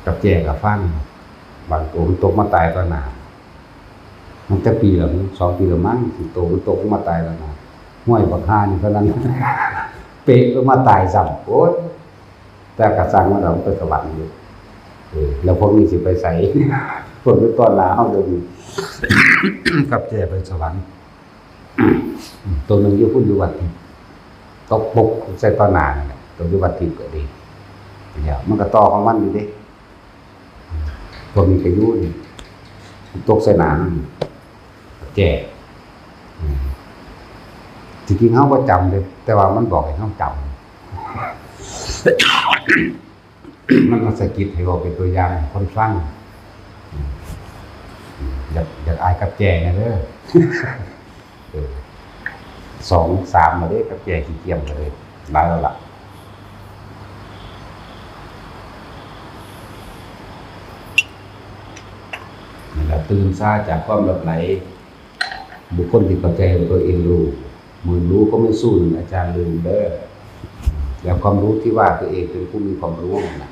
กับแจกับฟังบางตัวมันตกมาตายต่อหน้ามันจะปีละ2 ปีละมั้งสิโตมันตกมาตายต่อหน้าห้วยบักฮานี่เท่านั้นเป๊ะก็มาตายซ้ำโอ๊ยแต่กระสังมันเราไปสวรรค์อยู่แล้วพวกนี้สิไปใส่พวกนี้ตอนลาเฮาเดี๋ยวนี้กับแจไปสวรรค์ตัวนึงอยู่พุ่นอยู่วัดตกปกใส่ต่อหน้านั่นแหละตัวอยู่วัดทิพย์ก็ดีเดี๋ยวมันก็ต่อของมันอยู่เด้พวกนี้ก็อยู่นี่ตกใส่หน้าแจจริงๆเฮาบ่จำเลยแต่ว่ามันบอกให้เฮาจำ มันมาสะกิดให้เราเป็นตัวอย่างให้คนฟังอยากอายกับแก่ไงเด้อ 2 3มาเด้กับแก่ขี้เกียจเลยหลายแล้วล่ะนี่แหละตื่นซาจากความหลับไหลบุคคลที่เข้าใจว่าตัวเองรู้มือรู้ก็ไม่สู้หนึ่งอาจารย์ลืมเด้อแล้วความรู้ที่ว่าตัวเองเป็นผู้มีความรู้นะ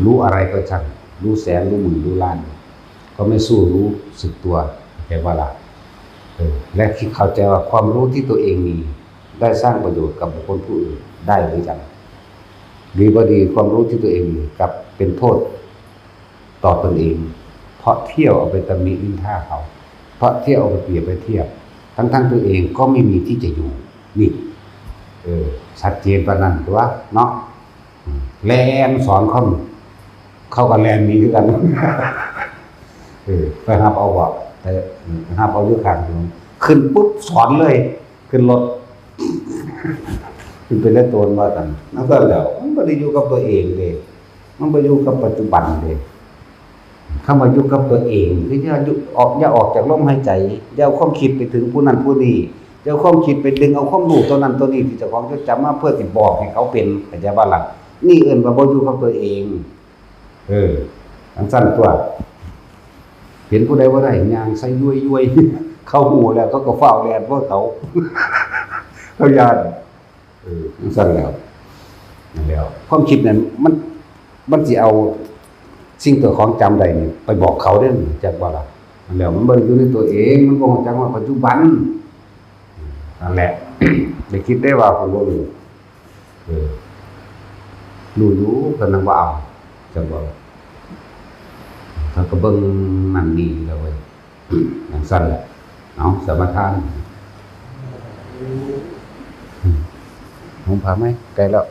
รู้อะไรก็ช่างรู้แสนรู้หมื่นรู้ล้านก็ไม่สู้รู้สึกตัวแค่ว่าล่ะและที่เข้าใจว่าความรู้ที่ตัวเองมีได้สร้างประโยชน์กับบุคคลผู้อื่นได้หรือยังดีบ่ดีความรู้ที่ตัวเองมีกับเป็นโทษต่อตนเองเพราะเที่ยวเอาไปตำหนินินทาเขาเพราะเที่ยวเอาไปเปรียบไปเทียบทั้งตัวเองก็ไม่มีที่จะอยู่นี่ชัดเจนประนั้นตัวเนาะแลนสอนเข้ากับแลนมีคือกันไปหับเอาบ่แต่หับเอาอยู่ข้างขึ้นปุ๊บสอนเลยขึ้นรถขึ้นไปแล้วโตนว่ากันแล้วก็แล้วมันบ่ได้อยู่กับตัวเองเด้มันบ่อยู่กับปัจจุบันเด้เข้ามาอยู่กับตัวเองคืออย่าออกจากลมหายใจอย่าเอาความคิดไปถึงผู้นั้นผู้นี้อย่าเอาความคิดไปดึงเอาความรู้ตัวนั้นตัวนี้ที่เจ้าของจดจำมาเพื่อสิบอกให้เขาเป็นเข้าใจบ่ล่ะนี่เอิ้นว่าบ่อยู่กับตัวเองทั้งสั้นตัวเห็นผู้ใดบ่ได้ย่างใส่ย้วยๆเข้าหูแล้วเขาก็ฟ้าวแล่นเพราะเขาเขาญาติทั้งสั้นแล้วนั่นแล้วความคิดนั้นมันสิเอาสิ่งตัวของจำใดนี่ไปบอกเขาได้จักว่าล่ะนั่นแล้วมันบ่อยู่ในตัวเองมันบ่รู้จักว่าปัจจุบันนั่นแหละ ได้คิดได้ว่าคนบ่รู้รู้อยู่เพิ่นนำว่าเอาจังบ่เขาก็เบิ่งนั่นนี่แล้วเว้ยจังซั่นแหละเอาสมทานผมพาไหมไกลแล้ว